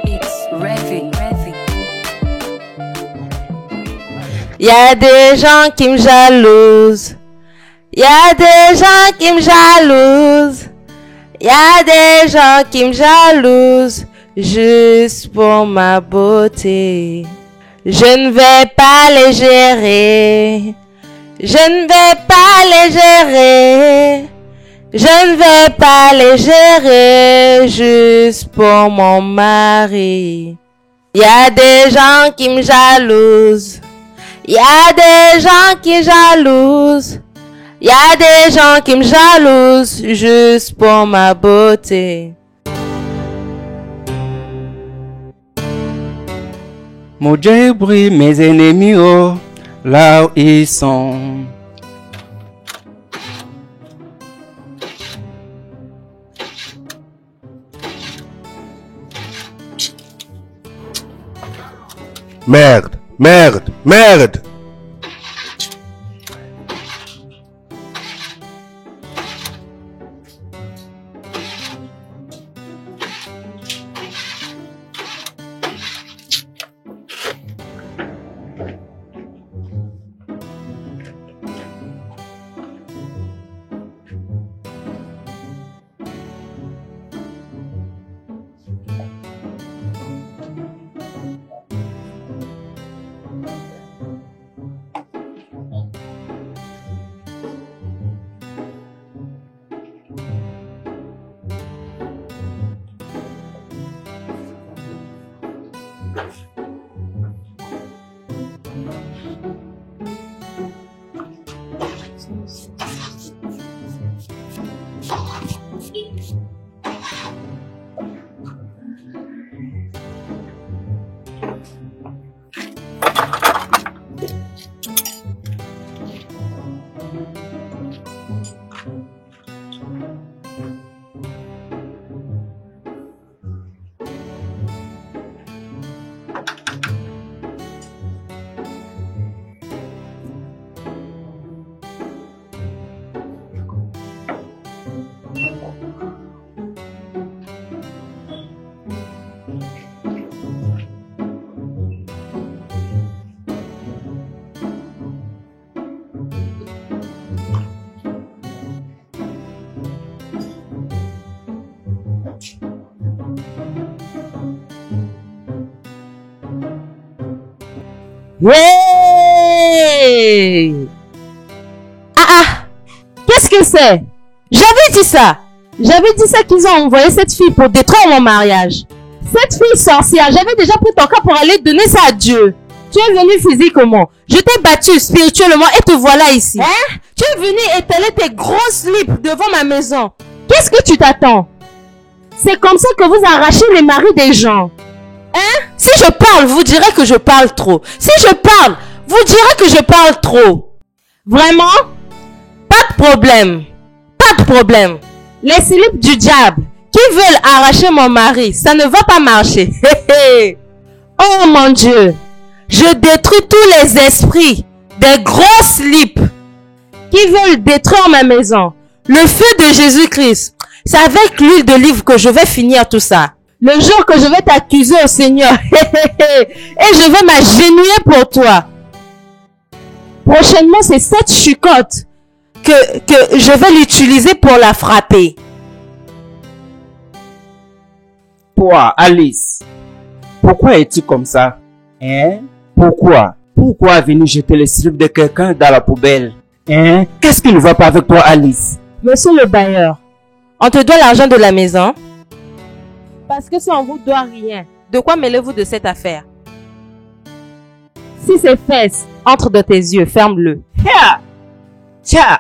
It's Rêver. Y a des gens qui me jalousent. Y a des gens qui me jalousent. Y a des gens qui me jalousent juste pour ma beauté. Je ne vais pas les gérer. Je ne vais pas les gérer. Je ne vais pas les gérer juste pour mon mari. Y a des gens qui me jalousent. Y a des gens qui jalousent. Y a des gens qui me jalousent juste pour ma beauté. Mon Dieu brille mes ennemis, oh, là où ils sont. Merde, merde, merde. Ouais! Qu'est-ce que c'est? J'avais dit ça! J'avais dit ça qu'ils ont envoyé cette fille pour détruire mon mariage. Cette fille sorcière, j'avais déjà pris ton cas pour aller donner ça à Dieu. Tu es venu physiquement, je t'ai battu spirituellement et te voilà ici. Hein? Tu es venu étaler tes grosses slips devant ma maison. Qu'est-ce que tu t'attends? C'est comme ça que vous arrachez les maris des gens. Hein? Si je parle, vous direz que je parle trop. Si je parle, vous direz que je parle trop. Vraiment? Pas de problème. Pas de problème. Les slips du diable qui veulent arracher mon mari, ça ne va pas marcher. Oh mon Dieu. Je détruis tous les esprits des gros slips qui veulent détruire ma maison. Le feu de Jésus-Christ. C'est avec l'huile d'olive que je vais finir tout ça. Le jour que je vais t'accuser au Seigneur. Et je vais m'agenouiller pour toi. Prochainement, c'est cette chicotte que je vais l'utiliser pour la frapper. Toi, Alice, pourquoi es-tu comme ça? Hein? Pourquoi? Pourquoi venir jeter les slips de quelqu'un dans la poubelle? Hein? Qu'est-ce qui ne va pas avec toi, Alice? Monsieur le bailleur, on te doit l'argent de la maison? Parce que si on vous doit rien, de quoi mêlez-vous de cette affaire? Si c'est fesses entre de tes yeux, ferme-le. Tiens! Tiens!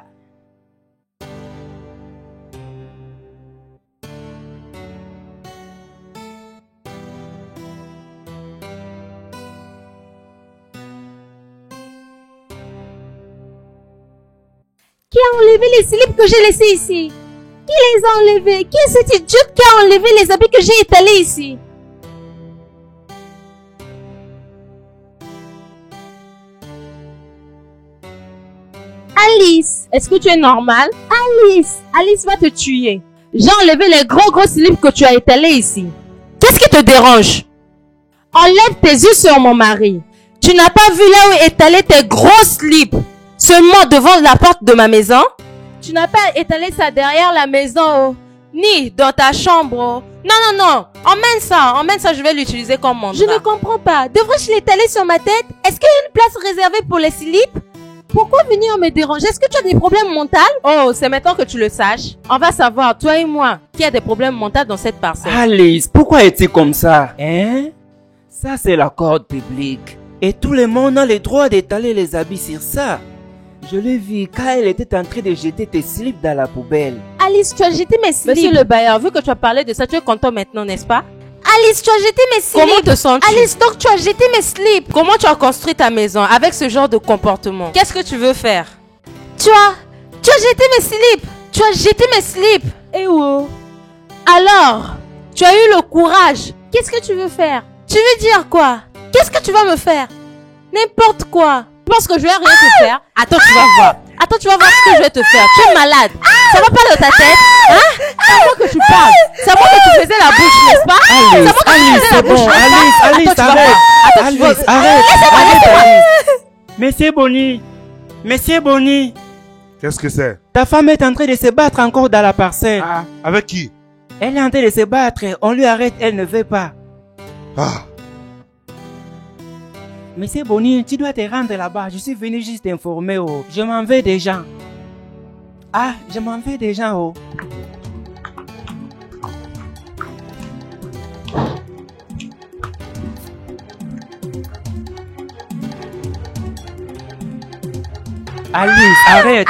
Qui a enlevé les slips que j'ai laissés ici? Qui les a enlevés? Qui est cet idiot qui a enlevé les habits que j'ai étalés ici? Alice, est-ce que tu es normale? Alice va te tuer. J'ai enlevé les gros slips que tu as étalés ici. Qu'est-ce qui te dérange? Enlève tes yeux sur mon mari. Tu n'as pas vu là où est étalé tes gros slips seulement devant la porte de ma maison? Tu n'as pas étalé ça derrière la maison, oh. Ni dans ta chambre, oh. Non. Emmène ça, je vais l'utiliser comme mandat. Je ne comprends pas. Devrais-je l'étaler sur ma tête? Est-ce qu'il y a une place réservée pour les slips? Pourquoi venir me déranger? Est-ce que tu as des problèmes mentaux? Oh, c'est maintenant que tu le saches. On va savoir, toi et moi, qui a des problèmes mentaux dans cette parcelle. Alice, pourquoi es-tu comme ça? Hein? Ça, c'est la corde publique. Et tout le monde a le droit d'étaler les habits sur ça. Je l'ai vu quand elle était en train de jeter tes slips dans la poubelle. Alice, tu as jeté mes slips. Monsieur le bailleur, vu que tu as parlé de ça, tu es content maintenant, n'est-ce pas? Alice, tu as jeté mes slips. Comment te sens-tu? Alice, donc tu as jeté mes slips. Comment tu as construit ta maison avec ce genre de comportement? Qu'est-ce que tu veux faire? Tu as jeté mes slips. Tu as jeté mes slips. Eh oh. Alors, tu as eu le courage. Qu'est-ce que tu veux faire? Tu veux dire quoi? Qu'est-ce que tu vas me faire? N'importe quoi. Tu penses que je vais rien te faire? Attends, tu vas voir. Attends, tu vas voir ce que je vais te faire. Tu es malade. Ça va pas dans ta tête? Hein? C'est à moi que tu parles. C'est à moi que tu faisais la bouche, n'est-ce pas? Alice, c'est bon. Alice, arrête. Alice. Monsieur Bonny. Qu'est-ce que c'est? Ta femme est en train de se battre encore dans la parcelle. Ah, avec qui? Elle est en train de se battre. On lui arrête, elle ne veut pas. Ah. Monsieur Bonny, tu dois te rendre là-bas. Je suis venu juste t'informer, oh. Je m'en vais déjà. Ah, je m'en vais déjà, oh. Alice, arrête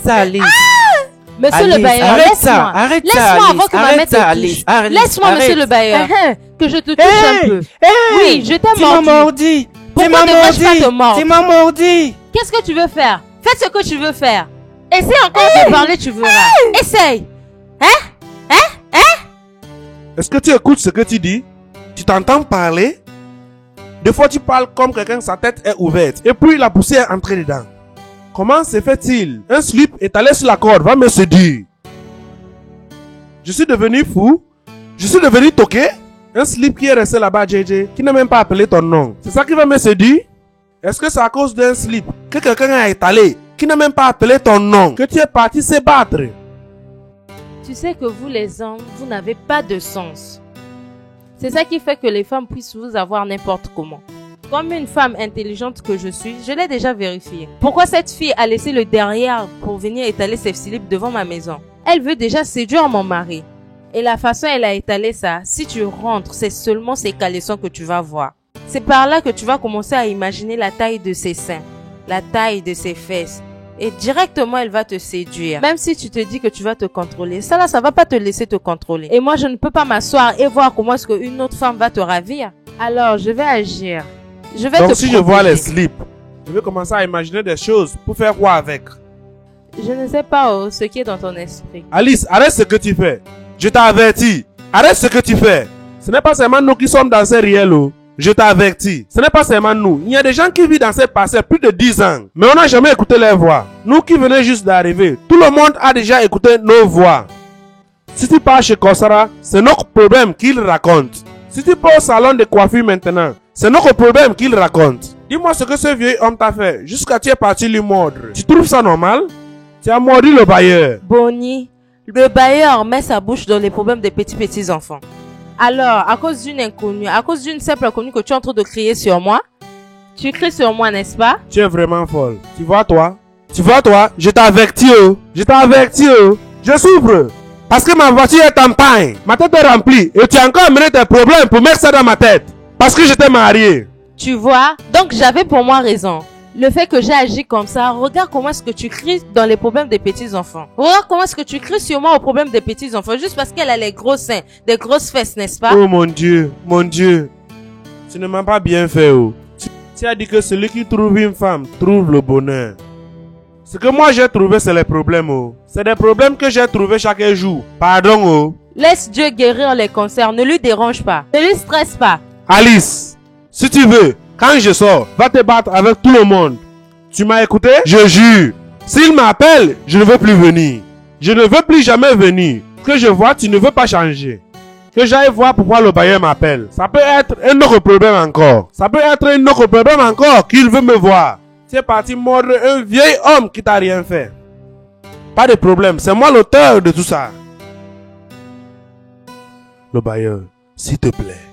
ça, Alice. Monsieur le bailleur, laisse-moi. Laisse-moi avant que ma mère te touche. Laisse-moi, monsieur le bailleur. Que je te touche un peu. Oui, je t'ai mordu. Tu m'as mordu. Pourquoi devrais-je pas te mordre? Tu m'as mordu. Qu'est-ce que tu veux faire? Fais ce que tu veux faire. Essaye encore de parler, tu verras. Essaye. Est-ce que tu écoutes ce que tu dis? Tu t'entends parler? Des fois, tu parles comme quelqu'un, sa tête est ouverte. Et puis, la poussière est entrée dedans. Comment se fait-il? Un slip étalé sur la corde va me séduire. Je suis devenu fou? Je suis devenu toqué? Un slip qui est resté là-bas, JJ, qui n'a même pas appelé ton nom. C'est ça qui va me séduire? Est-ce que c'est à cause d'un slip que quelqu'un a étalé, qui n'a même pas appelé ton nom, que tu es parti se battre? Tu sais que vous les hommes, vous n'avez pas de sens. C'est ça qui fait que les femmes puissent vous avoir n'importe comment. Comme une femme intelligente que je suis, je l'ai déjà vérifié. Pourquoi cette fille a laissé le derrière pour venir étaler ses slips devant ma maison? Elle veut déjà séduire mon mari. Et la façon elle a étalé ça, si tu rentres, c'est seulement ses caleçons que tu vas voir. C'est par là que tu vas commencer à imaginer la taille de ses seins, la taille de ses fesses. Et directement, elle va te séduire. Même si tu te dis que tu vas te contrôler, ça là, ça va pas te laisser te contrôler. Et moi, je ne peux pas m'asseoir et voir comment est-ce qu'une autre femme va te ravir. Alors, je vais agir. Je vais Donc si je vois les slips, je vais commencer à imaginer des choses pour faire quoi avec? Je ne sais pas ce qui est dans ton esprit. Alice, arrête ce que tu fais. Je t'avertis. Arrête ce que tu fais. Ce n'est pas seulement nous qui sommes dans ces réels. Je t'avertis. Ce n'est pas seulement nous. Il y a des gens qui vivent dans ces parcelles plus de 10 ans. Mais on n'a jamais écouté leur voix. Nous qui venons juste d'arriver, tout le monde a déjà écouté nos voix. Si tu pars chez Kosara, c'est notre problème qu'il raconte. Si tu pars au salon de coiffure maintenant, c'est notre problème qu'il raconte. Dis-moi ce que ce vieux homme t'a fait jusqu'à tu es parti lui mordre. Tu trouves ça normal? Tu as mordu le bailleur. Bonnie, le bailleur met sa bouche dans les problèmes des petits enfants. Alors, à cause d'une inconnue, à cause d'une simple inconnue que tu es en train de crier sur moi, tu cries sur moi, n'est-ce pas? Tu es vraiment folle. Tu vois toi? Je t'avertis, Je t'avertis, Je souffre. Parce que ma voiture est en panne. Ma tête est remplie. Et tu as encore amené tes problèmes pour mettre ça dans ma tête. Parce que j'étais marié. Tu vois? Donc j'avais pour moi raison. Le fait que j'ai agi comme ça, regarde comment est-ce que tu cries dans les problèmes des petits-enfants. Regarde comment est-ce que tu cries sur moi aux problèmes des petits-enfants, juste parce qu'elle a les gros seins, des grosses fesses, n'est-ce pas? Oh mon Dieu. Tu ne m'as pas bien fait, Tu as dit que celui qui trouve une femme trouve le bonheur. Ce que moi j'ai trouvé, c'est les problèmes, C'est des problèmes que j'ai trouvés chaque jour. Pardon, Laisse Dieu guérir les cancers, ne lui dérange pas, ne lui stresse pas. Alice, si tu veux, quand je sors, va te battre avec tout le monde. Tu m'as écouté? Je jure. S'il m'appelle, je ne veux plus venir. Je ne veux plus jamais venir. Que je vois, tu ne veux pas changer. Que j'aille voir pourquoi le bailleur m'appelle. Ça peut être un autre problème encore. Ça peut être un autre problème encore qu'il veut me voir. Tu es parti mordre un vieil homme qui t'a rien fait. Pas de problème, c'est moi l'auteur de tout ça. Le bailleur, s'il te plaît.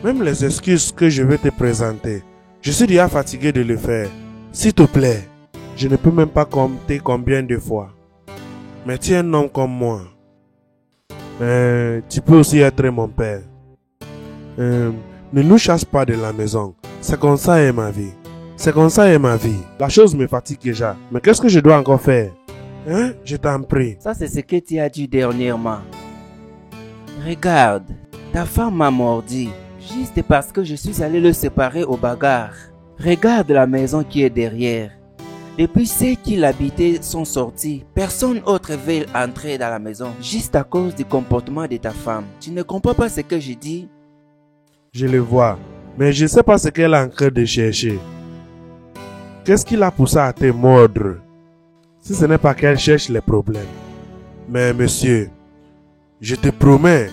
Même les excuses que je vais te présenter, je suis déjà fatigué de le faire. S'il te plaît, je ne peux même pas compter combien de fois. Mais tu es un homme comme moi. Tu peux aussi être mon père. Ne nous chasse pas de la maison. C'est comme ça est ma vie. C'est comme ça est ma vie. La chose me fatigue déjà. Mais qu'est-ce que je dois encore faire? Hein? Je t'en prie. Ça, c'est ce que tu as dit dernièrement. Regarde, ta femme m'a mordu. Juste parce que je suis allé le séparer au bagarre. Regarde la maison qui est derrière. Depuis ceux qui l'habitaient sont sortis, personne autre veut entrer dans la maison, juste à cause du comportement de ta femme. Tu ne comprends pas ce que je dis? Je le vois, mais je ne sais pas ce qu'elle est en train de chercher. Qu'est-ce qui l'a poussé à te mordre? Si ce n'est pas qu'elle cherche les problèmes. Mais monsieur, je te promets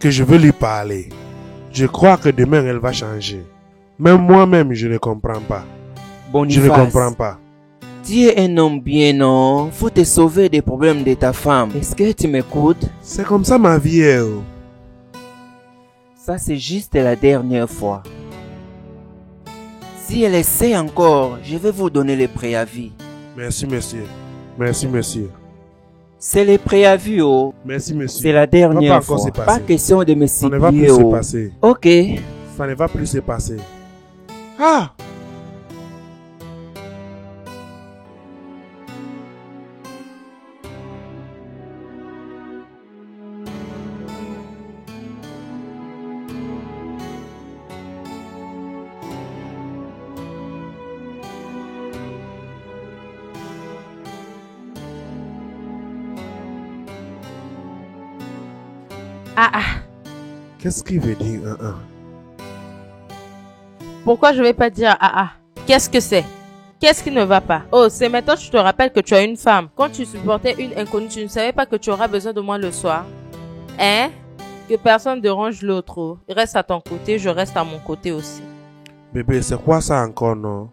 que je veux lui parler. Je crois que demain elle va changer. Même moi-même, je ne comprends pas. Boniface, Je ne comprends pas. Tu es un homme bien, non? Faut te sauver des problèmes de ta femme. Est-ce que tu m'écoutes? C'est comme ça ma vie est. Ça, c'est juste la dernière fois. Si elle essaie encore, je vais vous donner le préavis. Merci, monsieur. Merci, monsieur. C'est le préavis, oh. Merci, monsieur. C'est la dernière Ça va pas encore fois. se passer. Pas question de me Ça ne va plus cibler, se oh. passer. Ok. Ça ne va plus se passer. Ah! Ah ah. Qu'est-ce qu'il veut dire Pourquoi je vais pas dire ah ah? Qu'est-ce que c'est? Qu'est-ce qui ne va pas? Oh, c'est maintenant que tu te rappelles que tu as une femme. Quand tu supportais une inconnue, tu ne savais pas que tu auras besoin de moi le soir. Hein? Que personne ne dérange l'autre. Reste à ton côté, je reste à mon côté aussi. Bébé, c'est quoi ça encore, non?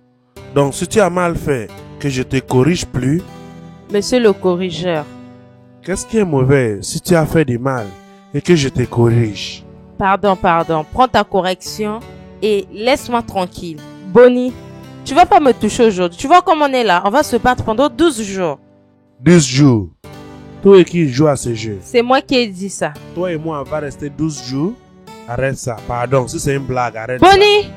Donc, si tu as mal fait, que je te corrige plus, Monsieur le corrigeur. qu'est-ce qui est mauvais si tu as fait du mal et que je te corrige? Pardon. Prends ta correction et laisse-moi tranquille. Bonnie, tu vas pas me toucher aujourd'hui. Tu vois comme on est là. On va se battre pendant 12 jours. 12 jours. Toi et qui joue à ce jeu? C'est moi qui ai dit ça. Toi et moi, on va rester 12 jours. Arrête ça. Pardon, si c'est une blague, arrête ça. Bonnie!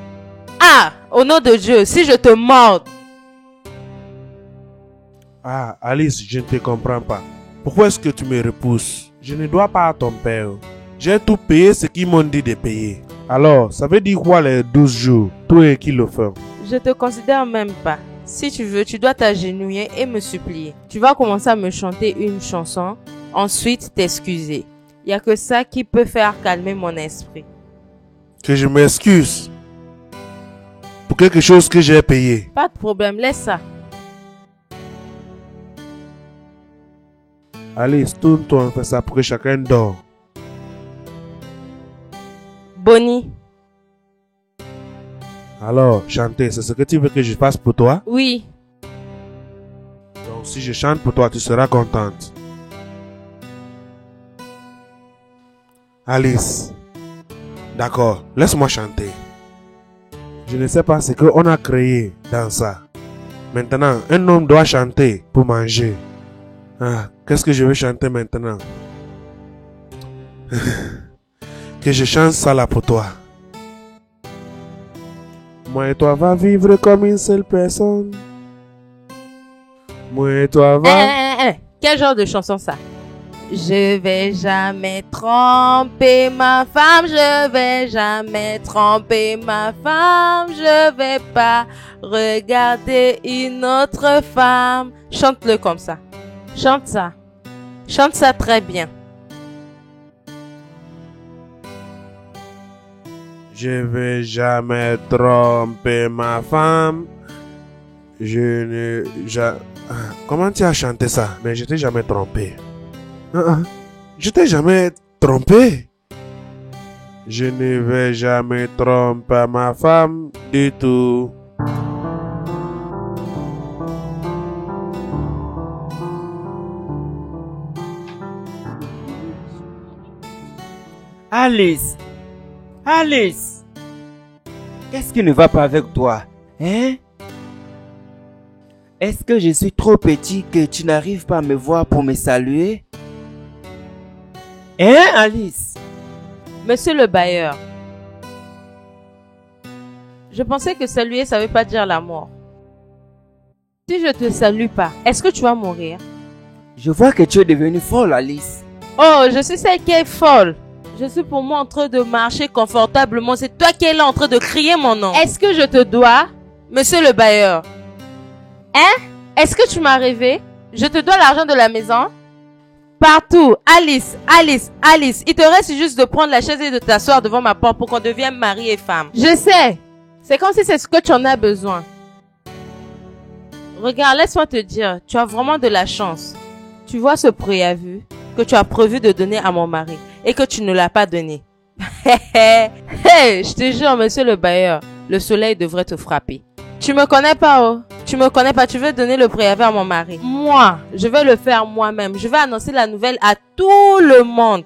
Ah! Au nom de Dieu, si je te mords. Ah, Alice, je ne te comprends pas. Pourquoi est-ce que tu me repousses? Je ne dois pas à ton père. J'ai tout payé ce qu'ils m'ont dit de payer. Alors, ça veut dire quoi les 12 jours? Toi et qui le font? Je te considère même pas. Si tu veux, tu dois t'agenouiller et me supplier. Tu vas commencer à me chanter une chanson, ensuite t'excuser. Il n'y a que ça qui peut faire calmer mon esprit. Que je m'excuse pour quelque chose que j'ai payé. Pas de problème, laisse ça. Alice, tourne-toi, on fait ça pour que chacun dort. Bonnie. Alors, chanter, c'est ce que tu veux que je fasse pour toi? Oui. Donc, si je chante pour toi, tu seras contente. Alice. D'accord, laisse-moi chanter. Je ne sais pas ce qu'on a créé dans ça. Maintenant, un homme doit chanter pour manger. Ah, qu'est-ce que je vais chanter maintenant? Que je chante ça là pour toi. Moi et toi va vivre comme une seule personne. Moi et toi va... Quel genre de chanson ça? Je vais jamais tromper ma femme, je vais jamais tromper ma femme, je vais pas regarder une autre femme. Chante-le comme ça. Chante ça. Chante ça très bien. Je vais jamais tromper ma femme. Je ne... Comment tu as chanté ça? Mais je t'ai jamais trompé. Je t'ai jamais trompé. Je ne vais jamais tromper ma femme du tout. Alice! Alice! Qu'est-ce qui ne va pas avec toi? Hein? Est-ce que je suis trop petit que tu n'arrives pas à me voir pour me saluer? Hein, Alice? Monsieur le bailleur, je pensais que saluer, ça veut pas dire la mort. Si je te salue pas, est-ce que tu vas mourir? Je vois que tu es devenue folle, Alice. Oh, je suis celle qui est folle. Je suis pour moi en train de marcher confortablement. C'est toi qui es là en train de crier mon nom. Est-ce que je te dois, monsieur le bailleur? Hein? Est-ce que tu m'as rêvé? Je te dois l'argent de la maison? Partout. Alice, Alice, Alice. Il te reste juste de prendre la chaise et de t'asseoir devant ma porte pour qu'on devienne mari et femme. Je sais. C'est comme si c'est ce que tu en as besoin. Regarde, laisse-moi te dire, tu as vraiment de la chance. Tu vois ce préavis que tu as prévu de donner à mon mari et que tu ne l'as pas donné. Hey, je te jure, monsieur le bailleur, le soleil devrait te frapper. Tu me connais pas, oh. Tu me connais pas, tu veux donner le préavis à mon mari. Moi, je vais le faire moi-même. Je vais annoncer la nouvelle à tout le monde.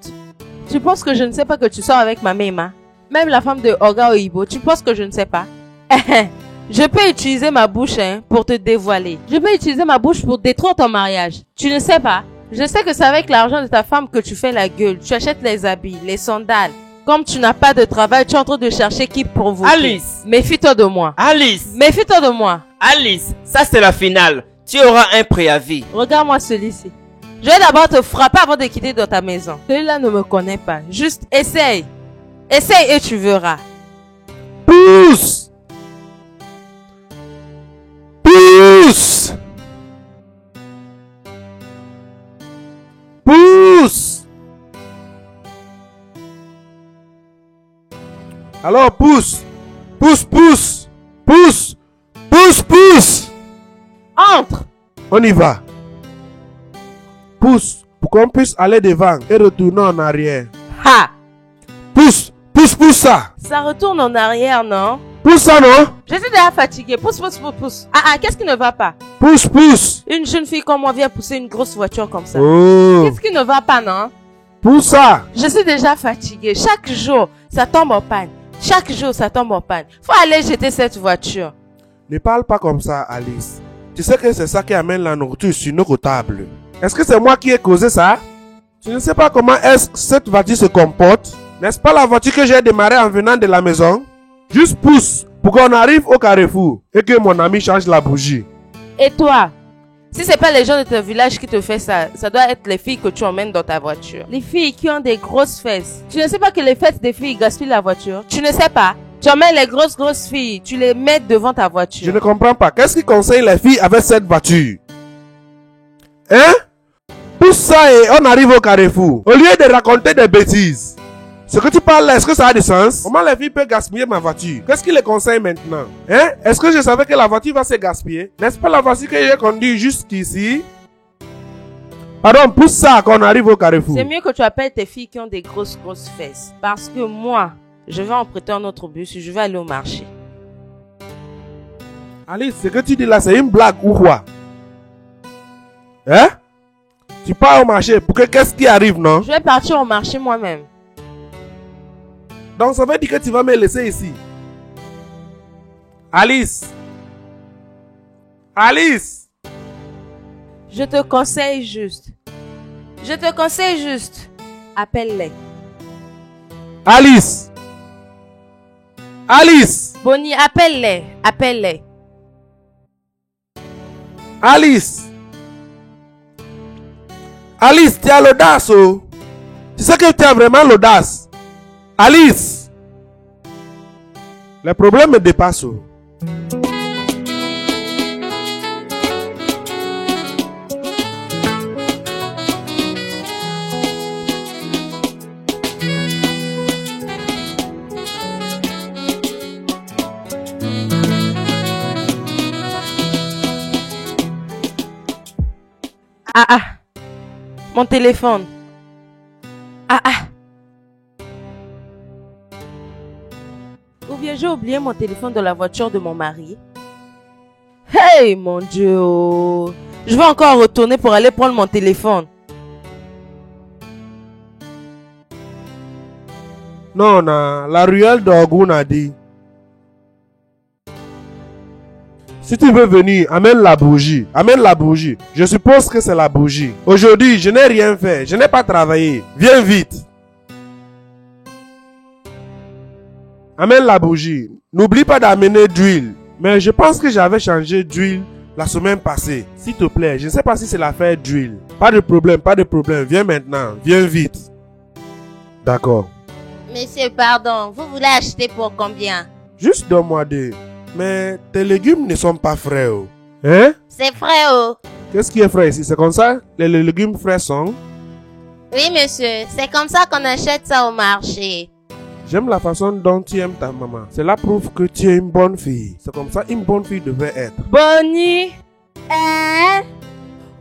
Tu penses que je ne sais pas que tu sors avec ma Mema? Même la femme de Oga Oibo, tu penses que je ne sais pas? Je peux utiliser ma bouche pour te dévoiler. Je peux utiliser ma bouche pour détruire ton mariage. Tu ne sais pas? Je sais que c'est avec l'argent de ta femme que tu fais la gueule. Tu achètes les habits, les sandales. Comme tu n'as pas de travail, tu es en train de chercher qui pour vous. Alice! Méfie-toi de moi. Alice! Méfie-toi de moi. Alice! Ça c'est la finale. Tu auras un préavis. Regarde-moi celui-ci. Je vais d'abord te frapper avant de quitter dans ta maison. Celui-là ne me connaît pas. Juste essaye. Essaye et tu verras. Pousse! Pousse! Pousse! Alors pousse! Pousse, pousse! Pousse! Pousse, pousse! Entre! On y va. Pousse pour qu'on puisse aller devant et retourner en arrière. Ha! Pousse! Pousse, pousse ça! Ça retourne en arrière, non? Pousse ça, non? Je suis déjà fatiguée. Pousse, pousse, pousse, pousse. Ah, qu'est-ce qui ne va pas? Pousse, pousse! Une jeune fille comme moi vient pousser une grosse voiture comme ça. Oh! Qu'est-ce qui ne va pas, non? Pousse ça! Je suis déjà fatiguée. Chaque jour, ça tombe en panne. Chaque jour, ça tombe en panne. Faut aller jeter cette voiture. Ne parle pas comme ça, Alice. Tu sais que c'est ça qui amène la nourriture sur nos tables. Est-ce que c'est moi qui ai causé ça? Tu ne sais pas comment est-ce que cette voiture se comporte? N'est-ce pas la voiture que j'ai démarrée en venant de la maison? Juste pousse pour qu'on arrive au carrefour et que mon ami change la bougie. Et toi? Si c'est pas les gens de ton village qui te font ça, ça doit être les filles que tu emmènes dans ta voiture. Les filles qui ont des grosses fesses. Tu ne sais pas que les fesses des filles gaspillent la voiture? Tu ne sais pas? Tu emmènes les grosses filles, tu les mets devant ta voiture. Je ne comprends pas. Qu'est-ce qui conseille les filles avec cette voiture? Hein? Pousse ça et on arrive au carrefour. Au lieu de raconter des bêtises. Ce que tu parles là, est-ce que ça a du sens? Comment les filles peuvent gaspiller ma voiture? Qu'est-ce qui les conseille maintenant? Hein? Est-ce que je savais que la voiture va se gaspiller? N'est-ce pas la voiture que j'ai conduite jusqu'ici? Pardon, pousse ça qu'on arrive au carrefour. C'est mieux que tu appelles tes filles qui ont des grosses fesses. Parce que moi, je vais emprunter un autre bus, je vais aller au marché. Alice, ce que tu dis là, c'est une blague ou quoi? Hein? Tu pars au marché pour que qu'est-ce qui arrive, non? Je vais partir au marché moi-même. Donc ça veut dire que tu vas me laisser ici. Alice. Alice. Je te conseille juste. Je te conseille juste. Appelle-les. Alice. Alice. Bonnie, appelle-les. Appelle-les. Alice. Alice, tu as l'audace, oh. Tu sais que tu as vraiment l'audace. Alice. Le problème me dépasse, oh. Mon téléphone. Ou bien j'ai oublié mon téléphone dans la voiture de mon mari. Hey, mon Dieu. Je vais encore retourner pour aller prendre mon téléphone. Non, non, la ruelle d'Ogun a dit. Si tu veux venir, amène la bougie. Amène la bougie. Je suppose que c'est la bougie. Aujourd'hui, je n'ai rien fait. Je n'ai pas travaillé. Viens vite. Amène la bougie. N'oublie pas d'amener d'huile. Mais je pense que j'avais changé d'huile la semaine passée. S'il te plaît, je ne sais pas si c'est l'affaire d'huile. Pas de problème, pas de problème. Viens maintenant. Viens vite. D'accord. Monsieur, pardon, vous voulez acheter pour combien? Juste donne-moi deux. Mais tes légumes ne sont pas frais. Oh. Hein? C'est frais, oh. Qu'est-ce qui est frais ici? C'est comme ça? Les légumes frais sont? Oui, monsieur, c'est comme ça qu'on achète ça au marché. J'aime la façon dont tu aimes ta maman. Cela prouve que tu es une bonne fille. C'est comme ça une bonne fille devait être. Bonnie.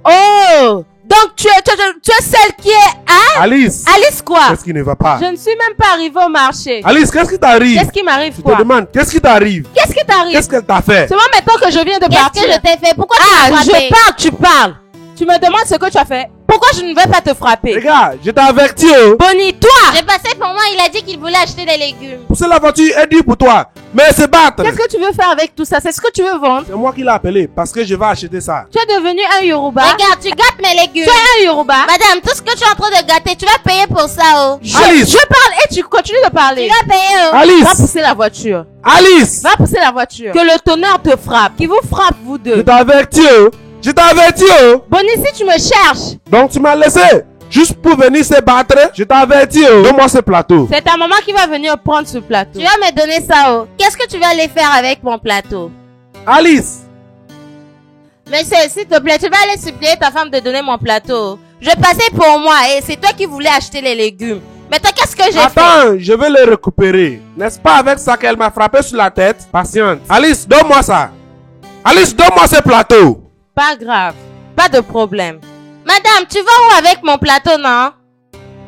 Oh! Donc tu es celle qui est... Hein? Alice! Alice quoi? Qu'est-ce qui ne va pas? Je ne suis même pas arrivée au marché. Alice, qu'est-ce qui t'arrive? Qu'est-ce qui m'arrive Je quoi? te demande, qu'est-ce qui t'arrive? Qu'est-ce qui t'arrive? Qu'est-ce qu'elle t'a fait? C'est moi maintenant que je viens de partir. Qu'est-ce que je t'ai fait? Pourquoi tu m'as frappé? Je parle, tu parles. Tu me demandes ce que tu as fait. Pourquoi je ne vais pas te frapper? Regarde, je t'ai averti. Oh. Bonnie, toi! J'ai passé pour moi, il a dit qu'il voulait acheter des légumes. Pousser la voiture est dur pour toi. Mais se battre. Qu'est-ce que tu veux faire avec tout ça? C'est ce que tu veux vendre? C'est moi qui l'ai appelé parce que je vais acheter ça. Tu es devenu un Yoruba? Regarde, tu gâtes mes légumes. Tu es un Yoruba? Madame, tout ce que tu es en train de gâter, tu vas payer pour ça, oh. Alice! Je parle et tu continues de parler. Tu vas payer, oh. Alice! Va pousser la voiture. Alice! Va pousser la voiture. Que le tonnerre te frappe. Qui vous frappe, vous Je deux. t'ai averti. Oh. Je t'ai averti. Oh. Bonnie, si tu me cherches, Donc tu m'as laissé juste pour venir se battre. Je t'ai averti. Oh. Donne-moi ce plateau. c'est ta maman qui va venir prendre ce plateau. Tu vas me donner ça, oh. Qu'est-ce que tu vas aller faire avec mon plateau? Alice! Monsieur, s'il te plaît, tu vas aller supplier ta femme de donner mon plateau. Je passais pour moi et c'est toi qui voulais acheter les légumes. Mais toi, qu'est-ce que j'ai fait? Attends, je vais le récupérer. N'est-ce pas avec ça qu'elle m'a frappé sur la tête? Patiente. Alice, donne-moi ça. Alice, donne-moi ce plateau. Pas grave. Pas de problème. Madame, tu vas où avec mon plateau, non?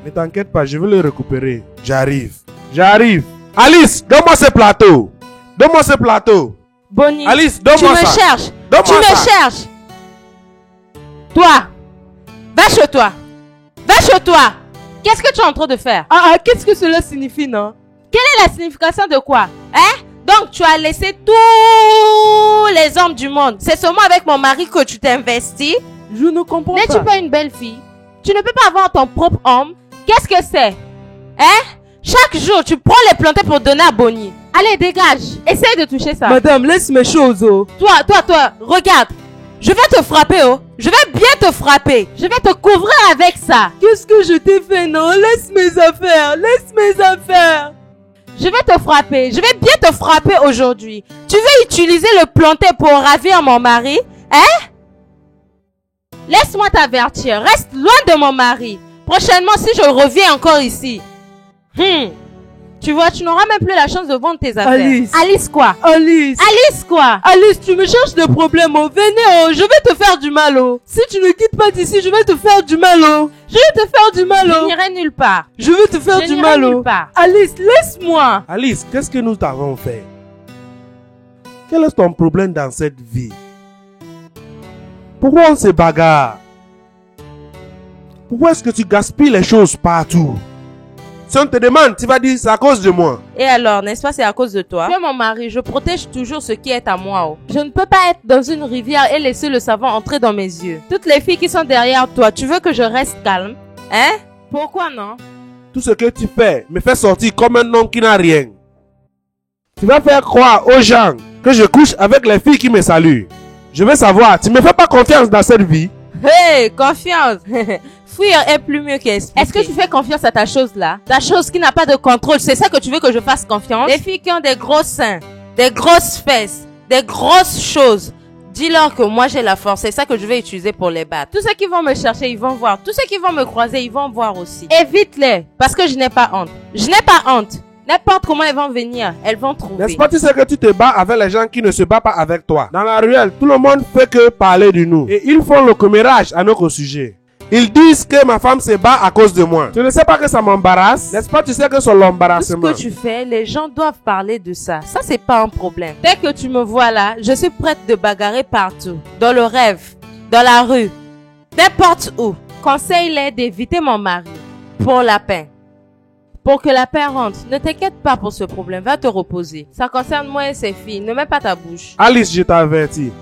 Ne t'inquiète pas, je vais le récupérer. J'arrive. J'arrive. Alice, donne-moi ce plateau. Donne-moi ce plateau. Bonnie, Alice, tu donne-moi me ça. cherches. Tu Donne-moi me ça. cherches. Toi, va chez toi. Va chez toi. Qu'est-ce que tu es en train de faire? Qu'est-ce que cela signifie, non? Quelle est la signification de quoi? Hein? Donc, tu as laissé tous les hommes du monde. C'est seulement avec mon mari que tu t'es investi? Je ne comprends pas. N'es-tu pas une belle fille? Tu ne peux pas avoir ton propre homme? Qu'est-ce que c'est? Hein? Chaque jour, tu prends les plantés pour donner à Bonnie. Allez, dégage. Essaye de toucher ça. Madame, laisse mes choses, oh. Toi, regarde. Je vais te frapper, oh. Je vais bien te frapper. Je vais te couvrir avec ça. Qu'est-ce que je t'ai fait, non? Laisse mes affaires, laisse mes affaires. Je vais te frapper. Je vais bien te frapper aujourd'hui. Tu veux utiliser le planté pour ravir mon mari? Hein? Laisse-moi t'avertir. Reste loin de mon mari. Prochainement, si je reviens encore ici. Tu vois, tu n'auras même plus la chance de vendre tes affaires. Alice. Alice quoi? Alice. Alice quoi? Alice, tu me cherches des problèmes, oh. Venez, oh. Je vais te faire du mal, oh. Si tu ne quittes pas d'ici, je vais te faire du mal, oh. Je vais te faire du mal, Je oh. n'irai nulle part. Je vais te faire Je du n'irai mal, nulle oh. part. Alice, laisse-moi. Alice, qu'est-ce que nous t'avons fait? Quel est ton problème dans cette vie? Pourquoi on se bagarre? Pourquoi est-ce que tu gaspilles les choses partout? Si on te demande, tu vas dire c'est à cause de moi. Et alors, n'est-ce pas, c'est à cause de toi? Tu es mon mari, je protège toujours ce qui est à moi. Oh. Je ne peux pas être dans une rivière et laisser le savon entrer dans mes yeux. Toutes les filles qui sont derrière toi, tu veux que je reste calme? Hein? Pourquoi non? Tout ce que tu fais me fait sortir comme un homme qui n'a rien. Tu vas faire croire aux gens que je couche avec les filles qui me saluent. Je veux savoir, tu me fais pas confiance dans cette vie? Hey, confiance. Fuir est plus mieux qu'expliquer. Est-ce que tu fais confiance à ta chose là? Ta chose qui n'a pas de contrôle, c'est ça que tu veux que je fasse confiance? Les filles qui ont des gros seins, des grosses fesses, des grosses choses. Dis-leur que moi j'ai la force, c'est ça que je vais utiliser pour les battre. Tous ceux qui vont me chercher, ils vont voir. Tous ceux qui vont me croiser, ils vont voir aussi. Évite-les, parce que je n'ai pas honte. Je n'ai pas honte. N'importe comment elles vont venir, elles vont trouver. N'est-ce pas, tu sais que tu te bats avec les gens qui ne se battent pas avec toi. Dans la ruelle, tout le monde fait que parler de nous. Et ils font le commérage à notre sujet. Ils disent que ma femme se bat à cause de moi. Tu ne sais pas que ça m'embarrasse? N'est-ce pas, tu sais que c'est Tout ce l'embarrassement. que tu fais, les gens doivent parler de ça. Ça, c'est pas un problème. Dès que tu me vois là, je suis prête de bagarrer partout. Dans le rêve, dans la rue, n'importe où. Conseille-les d'éviter mon mari. Pour la paix. Pour que la paix rentre. Ne t'inquiète pas pour ce problème. Va te reposer. Ça concerne moi et ses filles. Ne mets pas ta bouche. Alice, je t'avertis.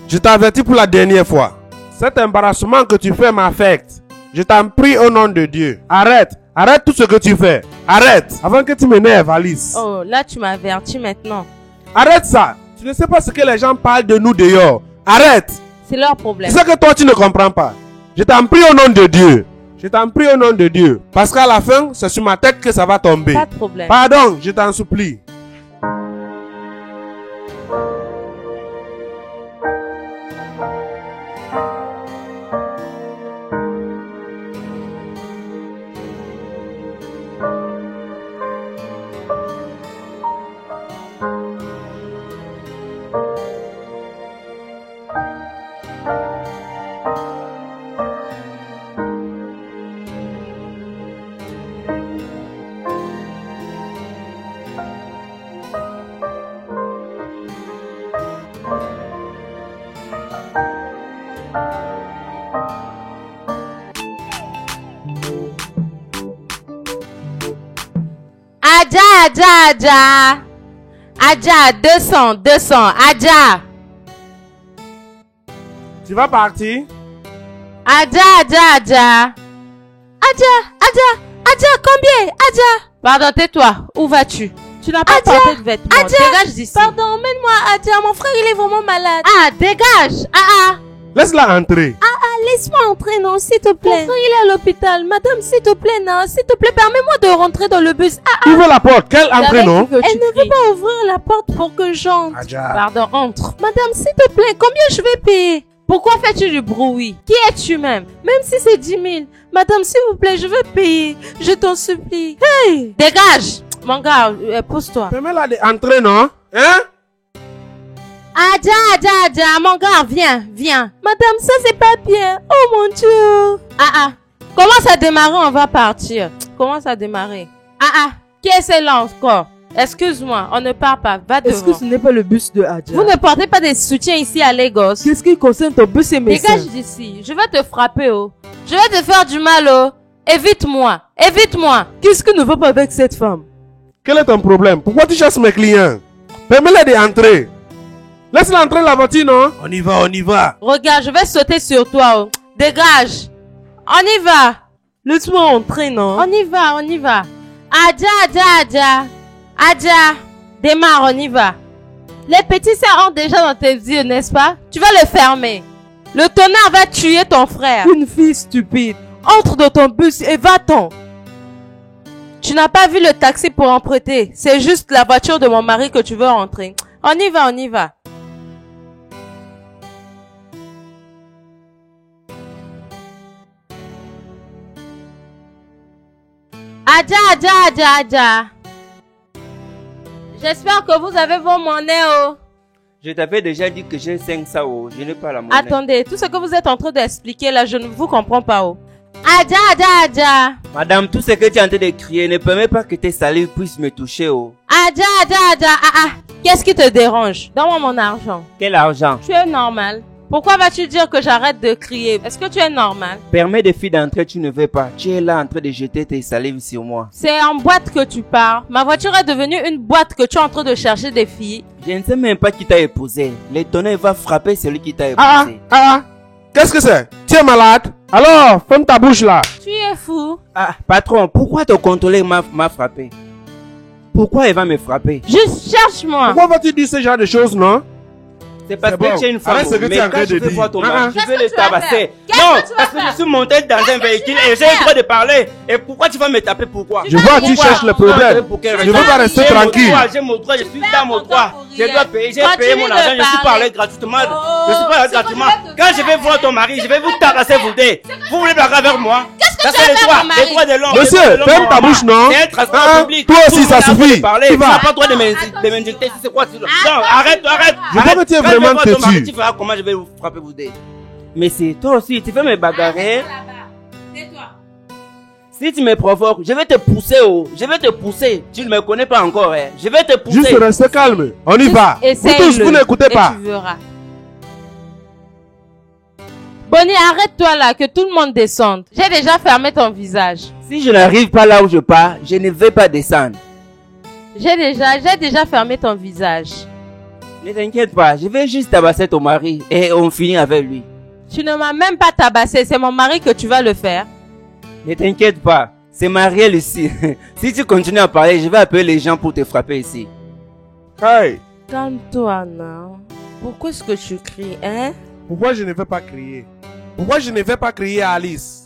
Je t'avertis pour la dernière fois. Cet embarrassement que tu fais m'affecte. Je t'en prie au nom de Dieu. Arrête. Arrête tout ce que tu fais. Arrête. Avant que tu m'énerves, Alice. Oh, là, tu m'avertis maintenant. Arrête ça. Tu ne sais pas ce que les gens parlent de nous dehors. Arrête. C'est leur problème. C'est ça que toi, tu ne comprends pas. Je t'en prie au nom de Dieu. Je t'en prie au nom de Dieu. Parce qu'à la fin, c'est sur ma tête que ça va tomber. Pas de problème. Pardon, je t'en supplie. Adja. Adja, 200. Adja. Tu vas partir? Adja, combien? Adja. Pardon, tais-toi. Où vas-tu? Tu n'as pas porté de vêtements. Dégage d'ici. Pardon, emmène-moi Adja. Mon frère, il est vraiment malade. Ah, dégage. Laisse-la entrer. Laisse-moi entrer, non, s'il te plaît. Mon frère, il est à l'hôpital. Madame, s'il te plaît, non. S'il te plaît, permets-moi de rentrer dans le bus. Ouvre la porte. Quelle entrée, non? Elle ne veut pas ouvrir la porte pour que j'entre. Adja. Pardon, entre. Madame, s'il te plaît, combien je vais payer? Pourquoi fais-tu du bruit? Qui es-tu même? Même si c'est 10 000. Madame, s'il vous plaît, je vais payer. Je t'en supplie. Hey! Dégage! Mon gars, pousse-toi. Permets-la d'entrer, non? Hein? Adja, mon gars, viens. Madame, ça c'est pas bien. Oh mon Dieu. Commence à démarrer, on va partir. Commence à démarrer. Qui est celle-là encore? Excuse-moi, on ne part pas. Va devant. Est-ce que ce n'est pas le bus de Adja? Vous ne portez pas des soutiens ici à Lagos. Qu'est-ce qui concerne ton bus et mes Dégage seins? d'ici. Je vais te frapper, oh. Je vais te faire du mal, oh. Évite-moi. Qu'est-ce qui ne va pas avec cette femme? Quel est ton problème? Pourquoi tu chasses mes clients? Permets-la d'entrer. Laisse-la entrer la voiture, non? On y va. Regarde, je vais sauter sur toi, oh. Dégage. On y va. Laisse-moi entrer, non? On y va. Adja. Démarre, on y va. Les petits seins ont déjà dans tes yeux, n'est-ce pas? Tu vas le fermer. Le tonnerre va tuer ton frère. Une fille stupide. Entre dans ton bus et va-t'en. Tu n'as pas vu le taxi pour emprunter. C'est juste la voiture de mon mari que tu veux rentrer. On y va. Adja. J'espère que vous avez vos monnaies, oh. Je t'avais déjà dit que j'ai 500 euros. Je n'ai pas la monnaie. Attendez, tout ce que vous êtes en train d'expliquer là, je ne vous comprends pas, oh. Adja. Madame, tout ce que tu es en train de crier ne permet pas que tes salives puissent me toucher, oh. Adja. Qu'est-ce qui te dérange? Donne-moi mon argent. Quel argent? Tu es normal. Pourquoi vas-tu dire que j'arrête de crier? Est-ce que tu es normal? Permets des filles d'entrer, tu ne veux pas. Tu es là en train de jeter tes salives sur moi. C'est en boîte que tu pars. Ma voiture est devenue une boîte que tu es en train de chercher des filles. Je ne sais même pas qui t'a épousé. Le tonnerre va frapper celui qui t'a épousé. Qu'est-ce que c'est? Tu es malade? Alors, ferme ta bouche là. Tu es fou. Patron, pourquoi ton contrôleur m'a frappé? Pourquoi il va me frapper? Juste cherche-moi. Pourquoi vas-tu dire ce genre de choses, non? C'est parce que tu es une femme. Arrête ce que tu es en train de dire. Je vais le tabasser. Non, parce que je suis monté dans un véhicule et j'ai le droit de parler. Et pourquoi tu vas me taper? Pourquoi? Je vois que tu cherches le problème. Je veux pas rester tranquille. J'ai mon droit, je suis dans mon droit. Je dois payer, j'ai payé mon argent, je suis parlé gratuitement. Je suis pas là gratuitement. Quand je vais voir ton mari, je vais vous tabasser, vous deux. Vous voulez blaguer avec moi? Qu'est-ce que que Ça tu vas c'est les faire droits, mon mari? les droits de l'homme. Monsieur, les droits de l'homme, ferme ta normal. bouche, non? C'est un transport Hein? public. Toi Tout aussi, le ça monde a le droit suffit. de parler. Tu Tu vas. n'as pas le droit de m'insulter. C'est quoi? Non, arrête. Je vois que tu es Quand je vais vraiment voir ton mari, têtu. tu verras comment je vais vous frapper vous deux. Mais c'est toi aussi, tu fais me bagarrer. Si tu me provoques, je vais te pousser, oh. Je vais te pousser. Tu ne me connais pas encore, hein. Je vais te pousser. Juste reste calme. On y va. Vous tous, Essaye-le vous n'écoutez et pas. tu verras. Bonnie, arrête-toi là, que tout le monde descende. J'ai déjà fermé ton visage. Si je n'arrive pas là où je pars, je ne vais pas descendre. J'ai déjà fermé ton visage. Ne t'inquiète pas, je vais juste tabasser ton mari et on finit avec lui. Tu ne m'as même pas tabassé, c'est mon mari que tu vas le faire. Ne t'inquiète pas, c'est Marielle ici. Si tu continues à parler, je vais appeler les gens pour te frapper ici. Hey, Calme-toi, non. Pourquoi est-ce que tu cries, hein? pourquoi je ne vais pas crier? Pourquoi je ne vais pas crier à Alice?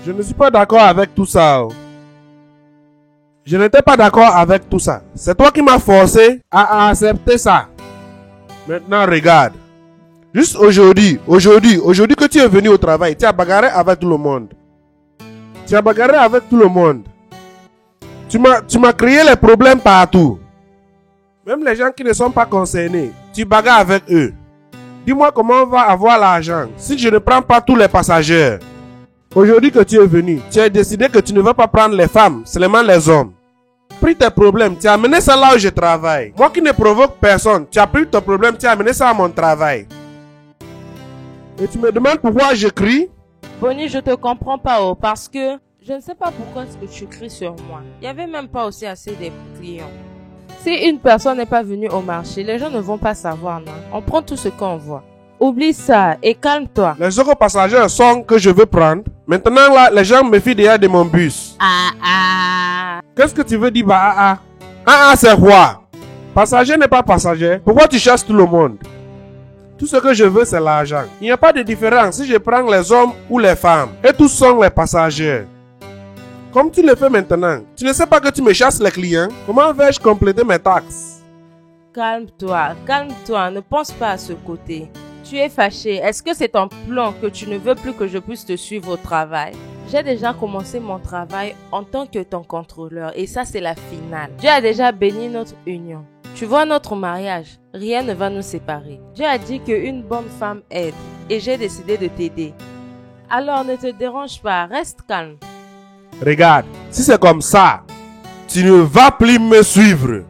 Je ne suis pas d'accord avec tout ça. Oh. Je n'étais pas d'accord avec tout ça. C'est toi qui m'as forcé à accepter ça. Maintenant, regarde. Juste aujourd'hui que tu es venu au travail, tu as bagarré avec tout le monde. Tu as bagarré avec tout le monde. Tu m'as créé les problèmes partout. Même les gens qui ne sont pas concernés, tu bagarres avec eux. Dis-moi comment on va avoir l'argent si je ne prends pas tous les passagers. Aujourd'hui que tu es venu, tu as décidé que tu ne vas pas prendre les femmes, seulement les hommes. Pris tes problèmes, tu as amené ça là où je travaille. Moi qui ne provoque personne, tu as pris ton problème, tu as amené ça à mon travail. Et tu me demandes pourquoi je crie? Bonnie, je te comprends pas, oh, parce que je ne sais pas pourquoi est-ce que tu cries sur moi. Il n'y avait même pas aussi assez de clients. Si une personne n'est pas venue au marché, les gens ne vont pas savoir, non? On prend tout ce qu'on voit. Oublie ça et calme-toi. Les autres passagers sont que je veux prendre. Maintenant là, les gens me fient déjà de mon bus. Qu'est-ce que tu veux dire bah c'est quoi? Passager n'est pas passager. Pourquoi tu chasses tout le monde? Tout ce que je veux c'est l'argent. Il n'y a pas de différence si je prends les hommes ou les femmes. Et tous sont les passagers. Comme tu le fais maintenant, tu ne sais pas que tu me chasses les clients. Comment vais-je compléter mes taxes? Calme-toi, ne pense pas à ce côté. Tu es fâché. Est-ce que c'est ton plan que tu ne veux plus que je puisse te suivre au travail? J'ai déjà commencé mon travail en tant que ton contrôleur et ça c'est la finale. Dieu a déjà béni notre union. Tu vois notre mariage, rien ne va nous séparer. Dieu a dit qu'une bonne femme aide et j'ai décidé de t'aider. Alors ne te dérange pas, reste calme. Regarde, si c'est comme ça, tu ne vas plus me suivre.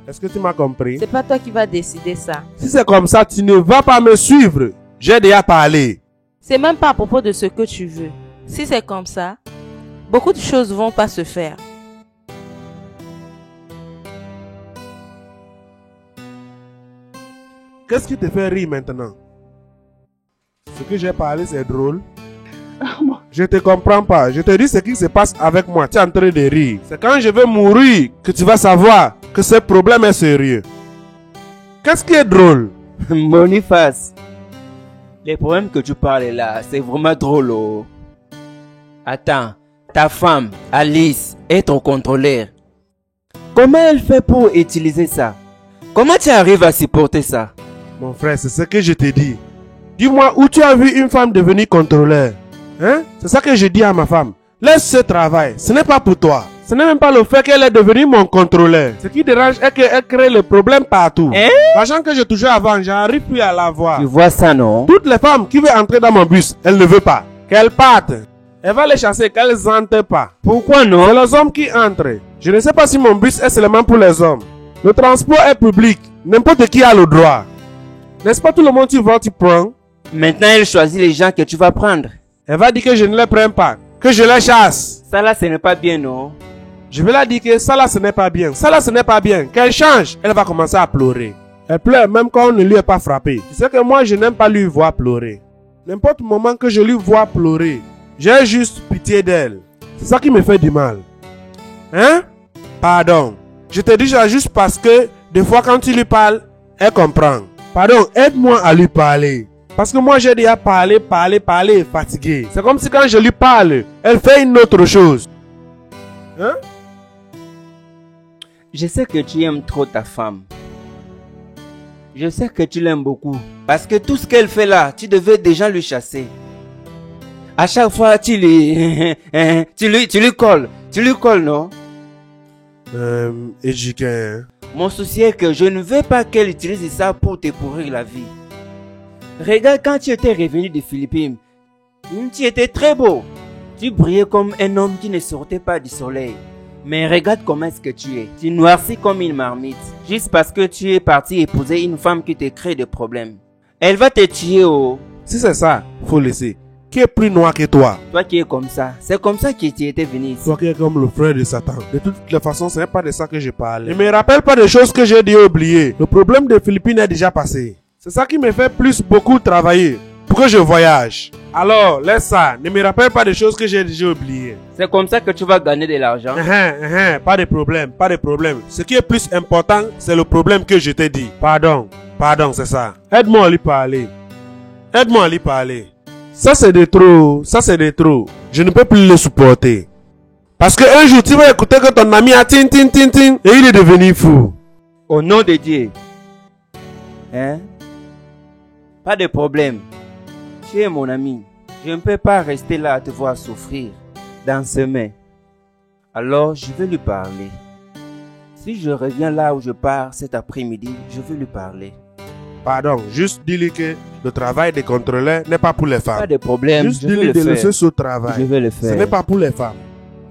Est-ce que tu m'as compris? C'est pas toi qui vas décider ça. Si c'est comme ça, tu ne vas pas me suivre. J'ai déjà parlé. C'est même pas à propos de ce que tu veux. Si c'est comme ça, beaucoup de choses vont pas se faire. Qu'est-ce qui te fait rire maintenant? Ce que j'ai parlé, c'est drôle. Je te comprends pas. Je te dis ce qui se passe avec moi. Tu es en train de rire. C'est quand je vais mourir que tu vas savoir que ce problème est sérieux. Qu'est-ce qui est drôle? Boniface, les problèmes que tu parles là, c'est vraiment drôle. Oh. Attends, ta femme, Alice, est ton contrôleur. Comment elle fait pour utiliser ça? Comment tu arrives à supporter ça? Mon frère, c'est ce que je te dis. Dis-moi où tu as vu une femme devenir contrôleur. Hein? C'est ça que je dis à ma femme. Laisse ce travail. Ce n'est pas pour toi. Ce n'est même pas le fait qu'elle est devenue mon contrôleur. Ce qui dérange est qu'elle crée le problème partout. Hein? L'argent que je touchais avant, j'arrive plus à l'avoir. Tu vois ça, non? Toutes les femmes qui veulent entrer dans mon bus, elle ne veut pas. Qu'elles partent. Elle va les chasser, qu'elles n'entrent pas. Pourquoi non? C'est les hommes qui entrent. Je ne sais pas si mon bus est seulement pour les hommes. Le transport est public. N'importe qui a le droit. N'est-ce pas tout le monde tu vois, tu prends? Maintenant, elle choisit les gens que tu vas prendre. Elle va dire que je ne les prends pas. Que je les chasse. Ça là, ce n'est pas bien, non? Je vais la dire que ça là, ce n'est pas bien. Ça là, ce n'est pas bien. Qu'elle change, elle va commencer à pleurer. Elle pleure même quand on ne lui est pas frappé. Tu sais que moi, je n'aime pas lui voir pleurer. N'importe moment que je lui vois pleurer, j'ai juste pitié d'elle. C'est ça qui me fait du mal. Hein? Pardon. Je te dis ça juste parce que des fois quand tu lui parles, elle comprend. Pardon, aide-moi à lui parler. Parce que moi j'ai déjà parlé, fatigué. C'est comme si quand je lui parle, elle fait une autre chose. Hein? Je sais que tu aimes trop ta femme. Je sais que tu l'aimes beaucoup. Parce que tout ce qu'elle fait là, tu devais déjà lui chasser. À chaque fois, tu lui, tu lui colles. Tu lui colles, non? Éduqué. Mon souci est que je ne veux pas qu'elle utilise ça pour te pourrir la vie. Regarde quand tu étais revenu de Philippines. Tu étais très beau. Tu brillais comme un homme qui ne sortait pas du soleil. Mais regarde comment est-ce que tu es. Tu noircis comme une marmite. Juste parce que tu es parti épouser une femme qui te crée des problèmes. Elle va te tuer, oh. Si c'est ça, faut laisser. Qui est plus noir que toi? Toi qui es comme ça. C'est comme ça que tu étais venu ici. Toi qui es comme le frère de Satan. De toutes les façons, ce n'est pas de ça que je parle. Ne me rappelle pas des choses que j'ai déjà oubliées. Le problème des Philippines est déjà passé. C'est ça qui me fait beaucoup travailler. Pour que je voyage. Alors, laisse ça. Ne me rappelle pas des choses que j'ai déjà oubliées. C'est comme ça que tu vas gagner de l'argent. Pas de problème, pas de problème. Ce qui est plus important, c'est le problème que je t'ai dit. Pardon, c'est ça. Aide-moi à lui parler. Aide-moi à lui parler. Ça c'est de trop, Je ne peux plus le supporter. Parce que un jour, tu vas écouter que ton ami a tin tin tin tin et il est devenu fou. Au nom de Dieu. Hein? Pas de problème. Tu es mon ami. Je ne peux pas rester là à te voir souffrir dans ce main. Alors, je vais lui parler. Si je reviens là où je pars cet après-midi, je vais lui parler. Pardon, juste dis-lui que le travail des contrôleurs n'est pas pour les femmes. Pas de problème, juste je vais dis-lui le de faire. laisser ce travail. Je vais le faire. Ce n'est pas pour les femmes.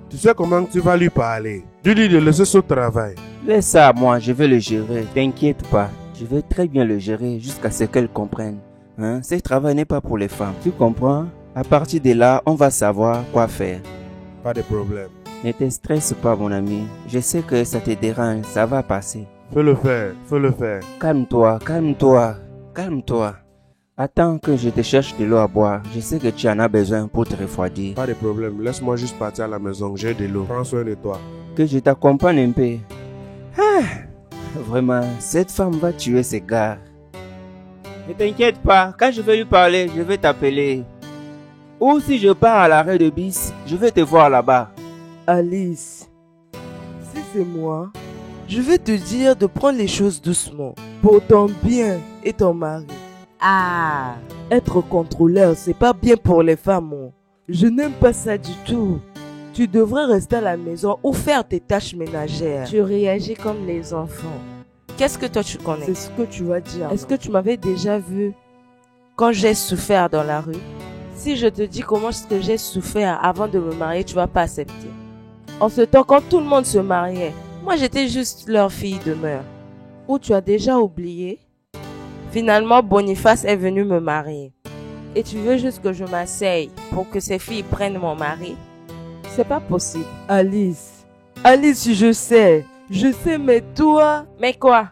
Tu sais comment tu vas lui parler. Dis-lui de laisser ce travail. Laisse ça à moi, je vais le gérer. T'inquiète pas. Je vais très bien le gérer jusqu'à ce qu'elle comprenne. Hein? Ce travail n'est pas pour les femmes. Tu comprends? À partir de là, on va savoir quoi faire. Pas de problème. Ne te stresse pas, mon ami. Je sais que ça te dérange, ça va passer. Faut le faire. Calme-toi. Attends que je te cherche de l'eau à boire. Je sais que tu en as besoin pour te refroidir. Pas de problème, laisse-moi juste partir à la maison, j'ai de l'eau. Prends soin de toi. Que je t'accompagne un peu. Vraiment, cette femme va tuer ses gars. Ne t'inquiète pas, quand je vais lui parler, je vais t'appeler. Ou si je pars à l'arrêt de bis, je vais te voir là-bas. Alice, si c'est moi, je vais te dire de prendre les choses doucement pour ton bien et ton mari. Ah, être contrôleur, c'est pas bien pour les femmes. Je n'aime pas ça du tout. Tu devrais rester à la maison ou faire tes tâches ménagères. Tu réagis comme les enfants. Qu'est-ce que toi tu connais? C'est ce que tu vas dire. Est-ce que tu m'avais déjà vu quand j'ai souffert dans la rue? Si je te dis comment est-ce que j'ai souffert avant de me marier, tu vas pas accepter. En ce temps, quand tout le monde se mariait, moi j'étais juste leur fille de mère. Ou tu as déjà oublié? Finalement, Boniface est venu me marier. Et tu veux juste que je m'asseye pour que ces filles prennent mon mari? C'est pas possible. Alice, je sais, mais toi... Mais quoi?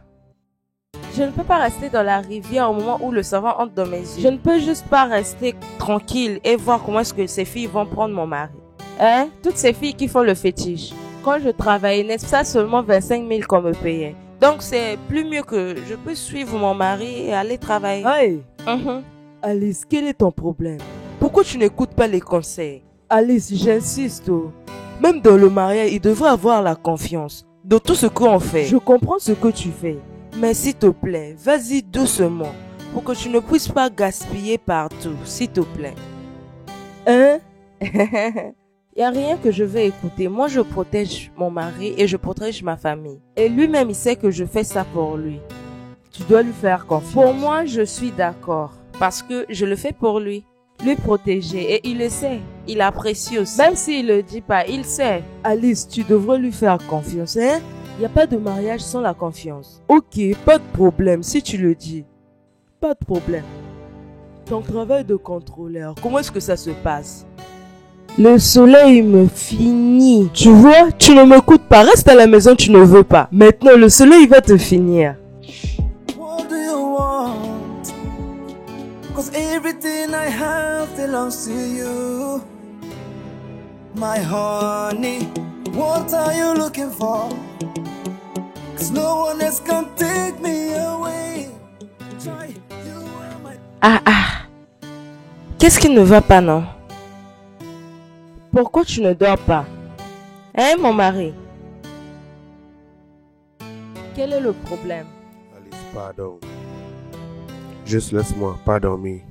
Je ne peux pas rester dans la rivière au moment où le savon entre dans mes yeux. Je ne peux juste pas rester tranquille et voir comment est-ce que ces filles vont prendre mon mari. Hein? Toutes ces filles qui font le fétiche. Quand je travaillais, n'est-ce pas seulement 25 000 qu'on me payait? Donc c'est plus mieux que je puisse suivre mon mari et aller travailler. Hey! Alice, quel est ton problème? Pourquoi tu n'écoutes pas les conseils? Alice, j'insiste. Même dans le mariage, il devrait avoir la confiance dans tout ce qu'on fait. Je comprends ce que tu fais. Mais s'il te plaît, vas-y doucement pour que tu ne puisses pas gaspiller partout, s'il te plaît. Hein? Il n'y a rien que je vais écouter. Moi, je protège mon mari et je protège ma famille. Et lui-même, il sait que je fais ça pour lui. Tu dois lui faire confiance. Pour moi, je suis d'accord. Parce que je le fais pour lui. Lui protéger. Et il le sait. Il apprécie aussi. Même s'il ne le dit pas, il sait. Alice, tu devrais lui faire confiance, hein? Il n'y a pas de mariage sans la confiance. Ok, pas de problème si tu le dis. Pas de problème. Ton travail de contrôleur, comment est-ce que ça se passe? Le soleil me finit. Tu vois, tu ne m'écoutes pas. Reste à la maison, tu ne veux pas. Maintenant, le soleil va te finir. What do you want? 'Cause everything I have belongs to you. My honey, what are you looking for? 'Cause no one else can take me away. Try, you are my... Qu'est-ce qui ne va pas, non? Pourquoi tu ne dors pas? Hein, mon mari? Quel est le problème? Alice, pardon. Juste laisse-moi pas dormir.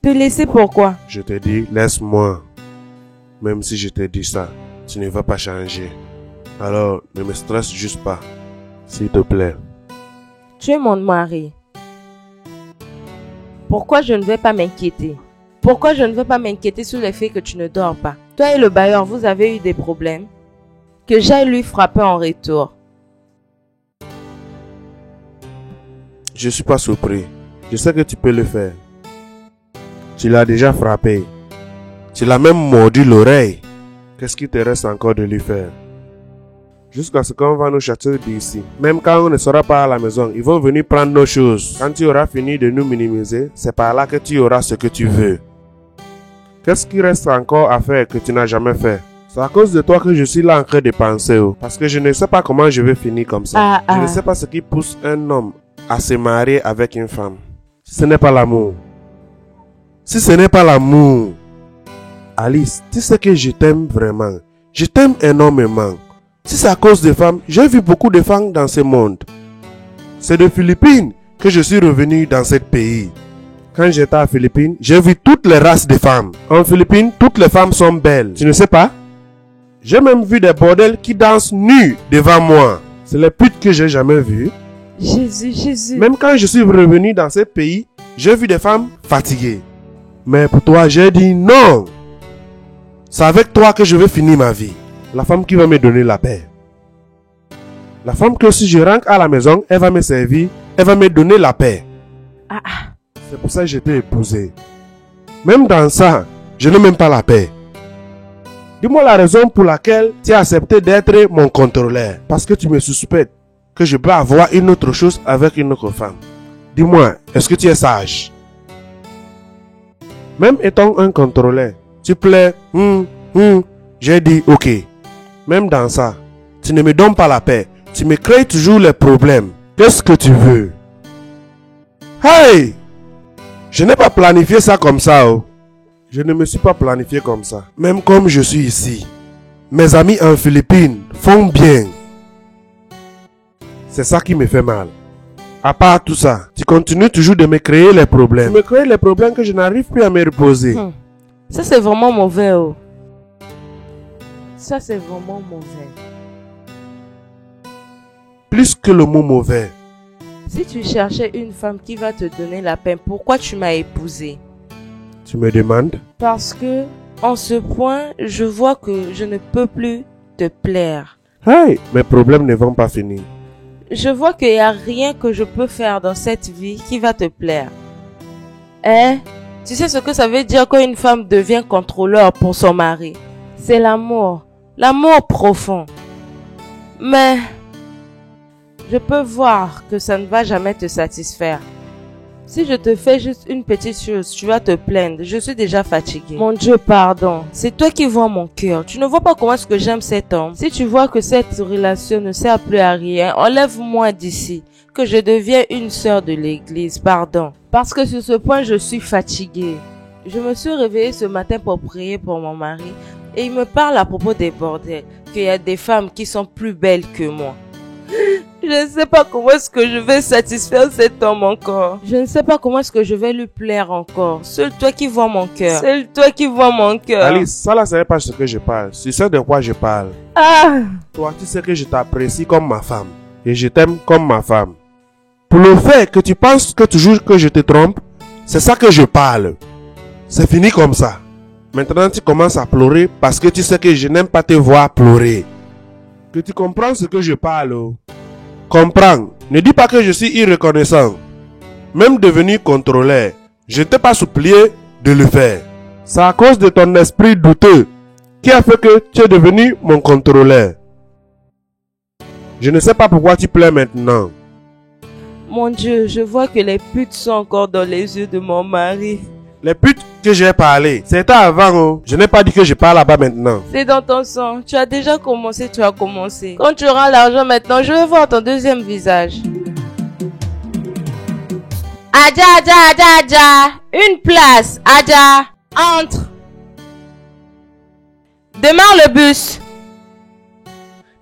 Te laisser pourquoi? Je te dis, laisse-moi. Même si je te dis ça, tu ne vas pas changer. Alors, ne me stresse juste pas. S'il te plaît. Tu es mon mari. Pourquoi je ne vais pas m'inquiéter? Pourquoi je ne vais pas m'inquiéter sur le fait que tu ne dors pas? Toi et le bailleur, vous avez eu des problèmes? Que j'aille lui frapper en retour. Je suis pas surpris. Je sais que tu peux le faire. Tu l'as déjà frappé. Tu l'as même mordu l'oreille. Qu'est-ce qu'il te reste encore de lui faire? Jusqu'à ce qu'on va nous chasser d'ici. Même quand on ne sera pas à la maison, ils vont venir prendre nos choses. Quand tu auras fini de nous minimiser, c'est par là que tu auras ce que tu veux. Qu'est-ce qui reste encore à faire que tu n'as jamais fait? C'est à cause de toi que je suis là en train de penser. Parce que je ne sais pas comment je vais finir comme ça. Je ne sais pas ce qui pousse un homme à se marier avec une femme. Si ce n'est pas l'amour. Si ce n'est pas l'amour. Alice, tu sais que je t'aime vraiment. Je t'aime énormément. Si c'est à cause des femmes, j'ai vu beaucoup de femmes dans ce monde. C'est de Philippines que je suis revenu dans ce pays. Quand j'étais à Philippines, j'ai vu toutes les races de femmes. En Philippines, toutes les femmes sont belles. Tu ne sais pas? J'ai même vu des bordels qui dansent nus devant moi. C'est les putes que j'ai jamais vues. Jésus, Jésus. Même quand je suis revenu dans ce pays, j'ai vu des femmes fatiguées. Mais pour toi, j'ai dit non. C'est avec toi que je vais finir ma vie. La femme qui va me donner la paix. La femme que si je rentre à la maison, elle va me servir, elle va me donner la paix. C'est pour ça que je t'ai épousé. Même dans ça, je n'ai même pas la paix. Dis-moi la raison pour laquelle tu as accepté d'être mon contrôleur. Parce que tu me suspectes que je peux avoir une autre chose avec une autre femme. Dis-moi, est-ce que tu es sage? Même étant un contrôleur, tu plais, j'ai dit ok. Même dans ça, tu ne me donnes pas la paix. Tu me crées toujours les problèmes. Qu'est-ce que tu veux? Hey! Je n'ai pas planifié ça comme ça. Je ne me suis pas planifié comme ça. Même comme je suis ici. Mes amis en Philippines font bien. C'est ça qui me fait mal. À part tout ça, tu continues toujours de me créer les problèmes. Tu me crées les problèmes que je n'arrive plus à me reposer. Ça c'est vraiment mauvais. Ça c'est vraiment mauvais. Plus que le mot mauvais. Si tu cherchais une femme qui va te donner la paix, pourquoi tu m'as épousé? Tu me demandes? Parce que, en ce point, je vois que je ne peux plus te plaire. Hey, mes problèmes ne vont pas finir. Je vois qu'il n'y a rien que je peux faire dans cette vie qui va te plaire. Tu sais ce que ça veut dire quand une femme devient contrôleur pour son mari? C'est l'amour. L'amour profond. Mais je peux voir que ça ne va jamais te satisfaire. Si je te fais juste une petite chose, tu vas te plaindre. Je suis déjà fatiguée. Mon Dieu, pardon. C'est toi qui vois mon cœur. Tu ne vois pas comment est-ce que j'aime cet homme. Si tu vois que cette relation ne sert plus à rien, enlève-moi d'ici. Que je deviens une sœur de l'église. Pardon. Parce que sur ce point, je suis fatiguée. Je me suis réveillée ce matin pour prier pour mon mari. Et il me parle à propos des bordels. Qu'il y a des femmes qui sont plus belles que moi. Je ne sais pas comment est-ce que je vais satisfaire cet homme encore. Je ne sais pas comment est-ce que je vais lui plaire encore. Seul toi qui vois mon cœur. Seul toi qui vois mon cœur. Alice, ça là, ce n'est pas ce que je parle. C'est ce de quoi je parle. Toi, tu sais que je t'apprécie comme ma femme. Et je t'aime comme ma femme. Pour le fait que tu penses que toujours que je te trompe, c'est ça que je parle. C'est fini comme ça. Maintenant, tu commences à pleurer parce que tu sais que je n'aime pas te voir pleurer. Que tu comprends ce que je parle. Comprends. Ne dis pas que je suis irreconnaissant. Même devenu contrôleur, je ne t'ai pas supplié de le faire. C'est à cause de ton esprit douteux qui a fait que tu es devenu mon contrôleur. Je ne sais pas pourquoi tu pleures maintenant. Mon Dieu, je vois que les putes sont encore dans les yeux de mon mari. Les putes que j'ai parlé, c'était avant. Je n'ai pas dit que je parle là-bas maintenant. C'est dans ton sang. Tu as déjà commencé, tu as commencé. Quand tu auras l'argent maintenant, je vais voir ton deuxième visage. Adja, Adja, Adja, Adja. Une place, Adja. Entre. Démarre le bus.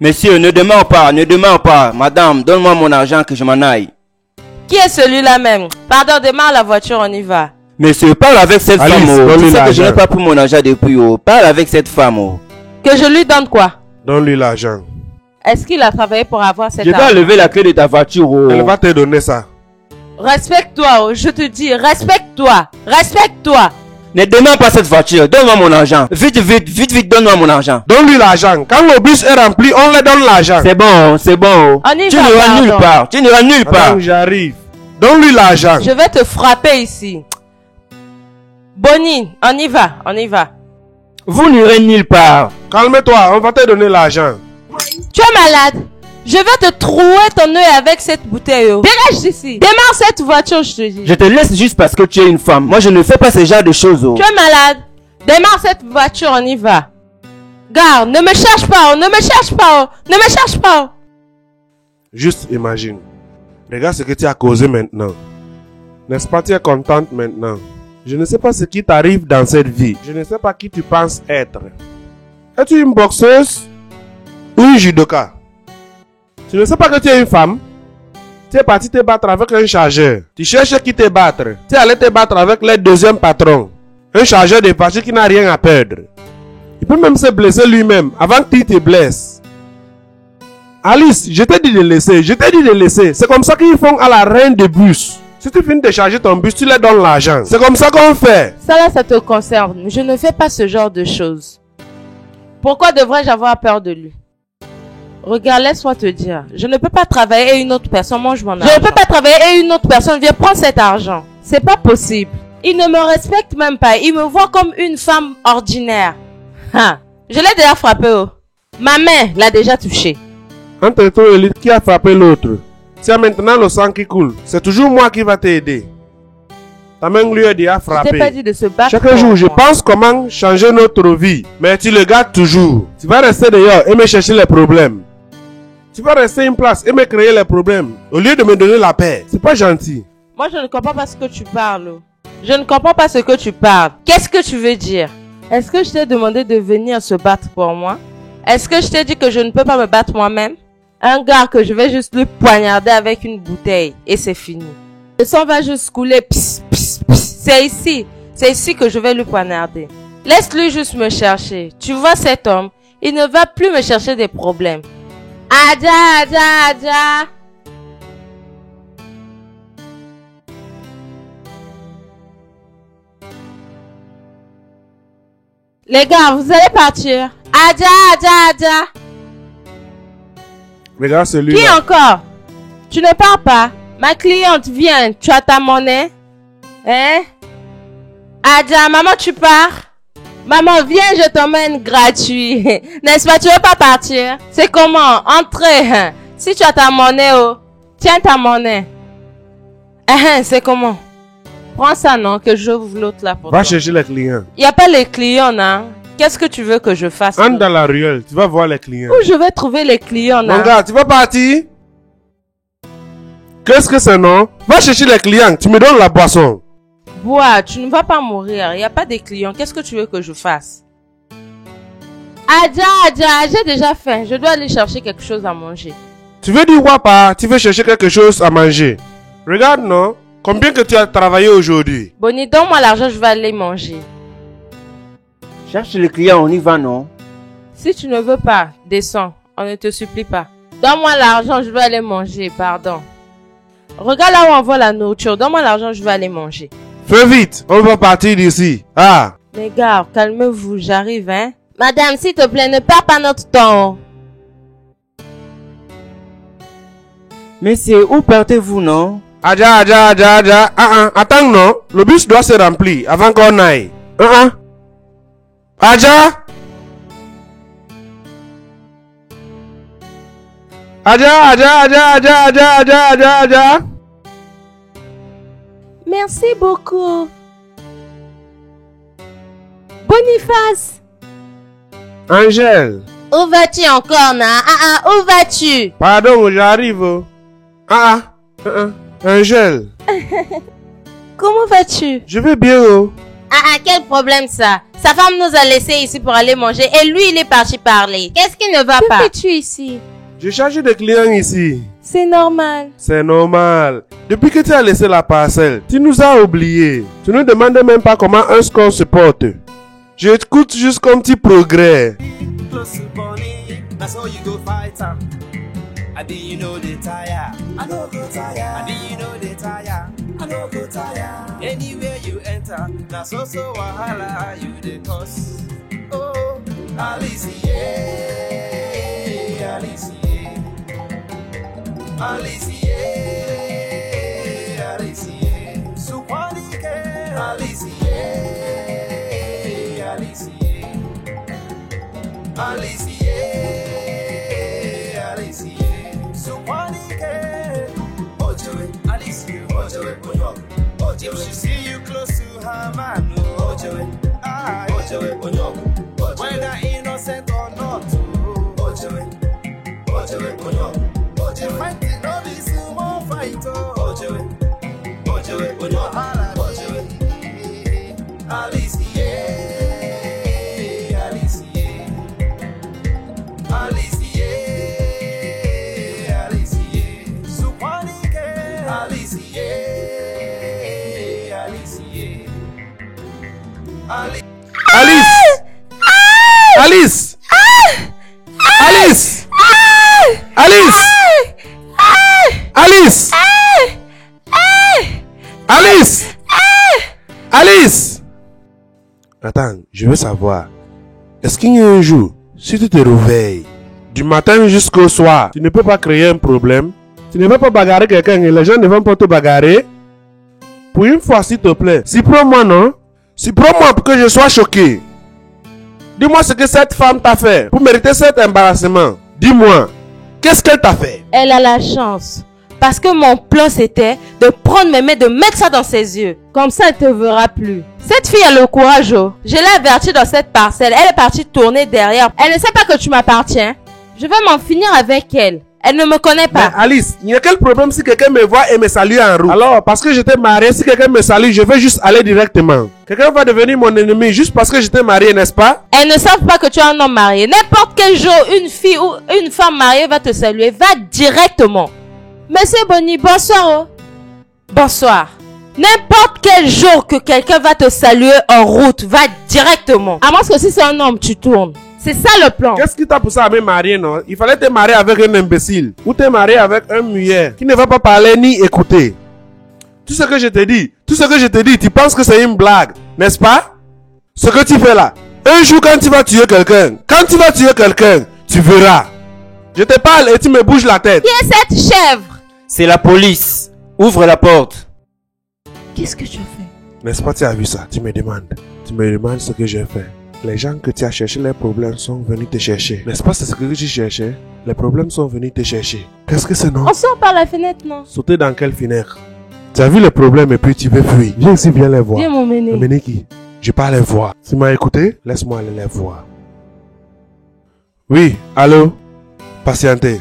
Monsieur, ne demeure pas. Madame, donne-moi mon argent que je m'en aille. Qui est celui-là même? Pardon, démarre la voiture, on y va. Monsieur, parle avec cette Alice, femme. Oh. donne-lui Tu sais que je l'argent. n'ai pas pris mon argent depuis. Oh. Parle avec cette femme. Oh. Que je lui donne quoi? Donne-lui l'argent. Est-ce qu'il a travaillé pour avoir cet Je vais argent? enlever la clé de ta voiture. Oh. Elle va te donner ça. Respecte-toi, oh, je te dis, respecte-toi. Respecte-toi. Ne demande pas cette voiture. Donne-moi mon argent. Vite, vite, vite, vite, donne-moi mon argent. Donne-lui l'argent. Quand le bus est rempli, on lui donne l'argent. C'est bon, c'est bon. On y Tu va, n'iras nulle pardon. part. Tu n'iras nulle part. Attends, j'arrive. Donne-lui l'argent. Je vais te frapper ici. Bonnie, on y va, on y va. Vous n'irez nulle part. Calme-toi, on va te donner l'argent. Tu es malade? Je vais te trouer ton œil avec cette bouteille. Oh. Dégage d'ici. Démarre cette voiture, je te dis. Je te laisse juste parce que tu es une femme. Moi, je ne fais pas ce genre de choses. Oh. Tu es malade? Démarre cette voiture, on y va. Garde, ne me cherche pas, oh, ne me cherche pas, oh, ne me cherche pas. Oh. Juste imagine. Regarde ce que tu as causé maintenant. N'est-ce pas, tu es contente maintenant? Je ne sais pas ce qui t'arrive dans cette vie. Je ne sais pas qui tu penses être. Es-tu une boxeuse ou une judoka? Tu ne sais pas que tu es une femme? Tu es parti te battre avec un chargeur. Tu cherches qui te battre. Tu es allé te battre avec le deuxième patron. Un chargeur de parti qui n'a rien à perdre. Il peut même se blesser lui-même avant qu'il te blesse. Alice, je t'ai dit de laisser. Je t'ai dit de laisser. C'est comme ça qu'ils font à la reine de bus. Si tu finis de charger ton bus, tu leur donnes l'argent. C'est comme ça qu'on fait. Ça là, ça te concerne. Je ne fais pas ce genre de choses. Pourquoi devrais-je avoir peur de lui? Regarde, laisse-moi te dire. Je ne peux pas travailler et une autre personne mange mon argent. Je ne peux pas travailler et une autre personne vient prendre cet argent. C'est pas possible. Il ne me respecte même pas. Il me voit comme une femme ordinaire. Ha. Je l'ai déjà frappé. Oh. Ma main l'a déjà touché. Entre toi et lui, qui a frappé l'autre? Tu as maintenant le sang qui coule. C'est toujours moi qui va t'aider. Ta main lui a déjà Je t'ai pas frappé. dit de se battre. Chaque pour jour, je moi. pense comment changer notre vie. Mais tu le gardes toujours. Tu vas rester dehors et me chercher les problèmes. Tu vas rester une place et me créer les problèmes. Au lieu de me donner la paix. C'est pas gentil. Moi, je ne comprends pas ce que tu parles. Oh. Je ne comprends pas ce que tu parles. Qu'est-ce que tu veux dire? Est-ce que je t'ai demandé de venir se battre pour moi? Est-ce que je t'ai dit que je ne peux pas me battre moi-même? Un gars que je vais juste lui poignarder avec une bouteille et c'est fini. Le sang va juste couler. Pss, pss, pss. C'est ici. C'est ici que je vais lui poignarder. Laisse-lui juste me chercher. Tu vois cet homme? Il ne va plus me chercher des problèmes. Adja, adja, adja. Les gars, vous allez partir. Adja, adja, adja. Regarde Qui celui-là. encore? Tu ne pars pas. Ma cliente vient. Tu as ta monnaie? Hein? Adja, maman, tu pars? Maman, viens, je t'emmène gratuit. N'est-ce pas? Tu veux pas partir? C'est comment? Entrez. Hein. Si tu as ta monnaie, oh, tiens ta monnaie. C'est comment? Prends ça, non? Que j'ouvre l'autre là pour Va toi. chercher les clients. Il n'y a pas les clients, hein? Qu'est-ce que tu veux que je fasse? Entre dans la ruelle, tu vas voir les clients. Où je vais trouver les clients, Mon là? gars, tu vas partir? Qu'est-ce que c'est, non? Va chercher les clients, tu me donnes la boisson. Bois, tu ne vas pas mourir. Il n'y a pas de clients. Qu'est-ce que tu veux que je fasse? Adja, Adja, j'ai déjà faim. Je dois aller chercher quelque chose à manger. Tu veux dire quoi par? Tu veux chercher quelque chose à manger. Regarde, non? Combien que tu as travaillé aujourd'hui? Bonnie, donne-moi l'argent, je vais aller manger. Cherche le client, on y va, non? Si tu ne veux pas, descends. On ne te supplie pas. Donne-moi l'argent, je vais aller manger. Pardon. Regarde là où on voit la nourriture. Donne-moi l'argent, je vais aller manger. Fais vite, on va partir d'ici. Ah! Les gars, calmez-vous, j'arrive, hein. Madame, s'il te plaît, ne perds pas notre temps. Mais c'est où partez-vous, non? Adja, Adja, Adja, Adja. Attends, non? Le bus doit se remplir avant qu'on aille. Adja? Adja, Adja, Adja, Adja, Adja, Adja, Adja, Adja. Merci beaucoup. Boniface. Angèle. Où vas-tu encore, na? Où vas-tu? Pardon, j'arrive. Angèle. Comment vas-tu? Je vais bien, oh. Quel problème ça? Sa femme nous a laissés ici pour aller manger et lui il est parti parler. Qu'est-ce qui ne va pas? Que fais-tu ici? J'ai chargé des clients ici. C'est normal. C'est normal. Depuis que tu as laissé la parcelle, tu nous as oubliés. Tu ne nous demandes même pas comment un score se porte. Je t'écoute juste comme petit progrès. Close to Bonnie, that's how you go fight am. I did you know they tire? I no go tire. I did you know they tire? I no go tire. Anywhere you enter, that's also wahala you dey cause. Oh, Alice, yeah, Alice, yeah, Alice, yeah, Alice, yeah. Supanike, Alice, yeah, Alice, yeah. Alice, yeah, Alice, yeah. So Juanike, Ojoe, Alice, Ojoe, Onyo. If she see you close to her man, Ojoe, ah, Ojoe, Onyo. Whether innocent or not, Ojoe, Ojoe, Onyo. Ojoe, fight it, no be small fight, Ojoe, Ojoe, Onyo. Ojoe, Alice, yeah, Alice, yeah. Alice, yeah, Alice, yeah. Supanike, Alice, yeah, Alice, yeah. Alice. Alice! Alice! Alice! Alice! Alice! Alice! Attends, je veux savoir. Est-ce qu'il y a un jour, si tu te réveilles, du matin jusqu'au soir, tu ne peux pas créer un problème? Tu ne peux pas bagarrer quelqu'un et les gens ne vont pas te bagarrer? Pour une fois, s'il te plaît, surprends-moi, non? Surprends-moi pour que je sois choqué. Dis-moi ce que cette femme t'a fait pour mériter cet embarrassement. Dis-moi, qu'est-ce qu'elle t'a fait? Elle a la chance. Parce que mon plan c'était de prendre mes mains, de mettre ça dans ses yeux. Comme ça, elle te verra plus. Cette fille a le courage, oh. Je l'ai avertie dans cette parcelle. Elle est partie tourner derrière. Elle ne sait pas que tu m'appartiens. Je vais m'en finir avec elle. Elle ne me connaît pas. Mais Alice, il n'y a quel problème si quelqu'un me voit et me salue en route? Alors, parce que j'étais marié, si quelqu'un me salue, je vais juste aller directement. Quelqu'un va devenir mon ennemi juste parce que j'étais marié, n'est-ce pas? Elles ne savent pas que tu es un homme marié. N'importe quel jour, une fille ou une femme mariée va te saluer. Va directement. Monsieur Bonny, bonsoir. Oh. Bonsoir. N'importe quel jour que quelqu'un va te saluer en route, va directement. À moins que si c'est un homme, tu tournes. C'est ça le plan. Qu'est-ce qui t'a poussé à me marier, non? Il fallait te marier avec un imbécile. Ou te marier avec un muet qui ne va pas parler ni écouter. Tout ce que je te dis, tu penses que c'est une blague, n'est-ce pas? Ce que tu fais là. Un jour quand tu vas tuer quelqu'un, tu verras. Je te parle et tu me bouges la tête. Qui est cette chèvre? C'est la police. Ouvre la porte. Qu'est-ce que tu as fait? N'est-ce pas, tu as vu ça? Tu me demandes ce que j'ai fait. Les gens que tu as cherché, les problèmes sont venus te chercher. N'est-ce pas, c'est ce que tu cherchais? Les problèmes sont venus te chercher. Qu'est-ce que c'est, non? On sort par la fenêtre, non? Sauter dans quelle fenêtre? Tu as vu les problèmes et puis tu veux fuir. Viens ici, viens les voir. Viens m'emmener. Emmener qui? Je vais pas les voir. Tu m'as écouté? Laisse-moi aller les voir. Oui, allô? Patientez.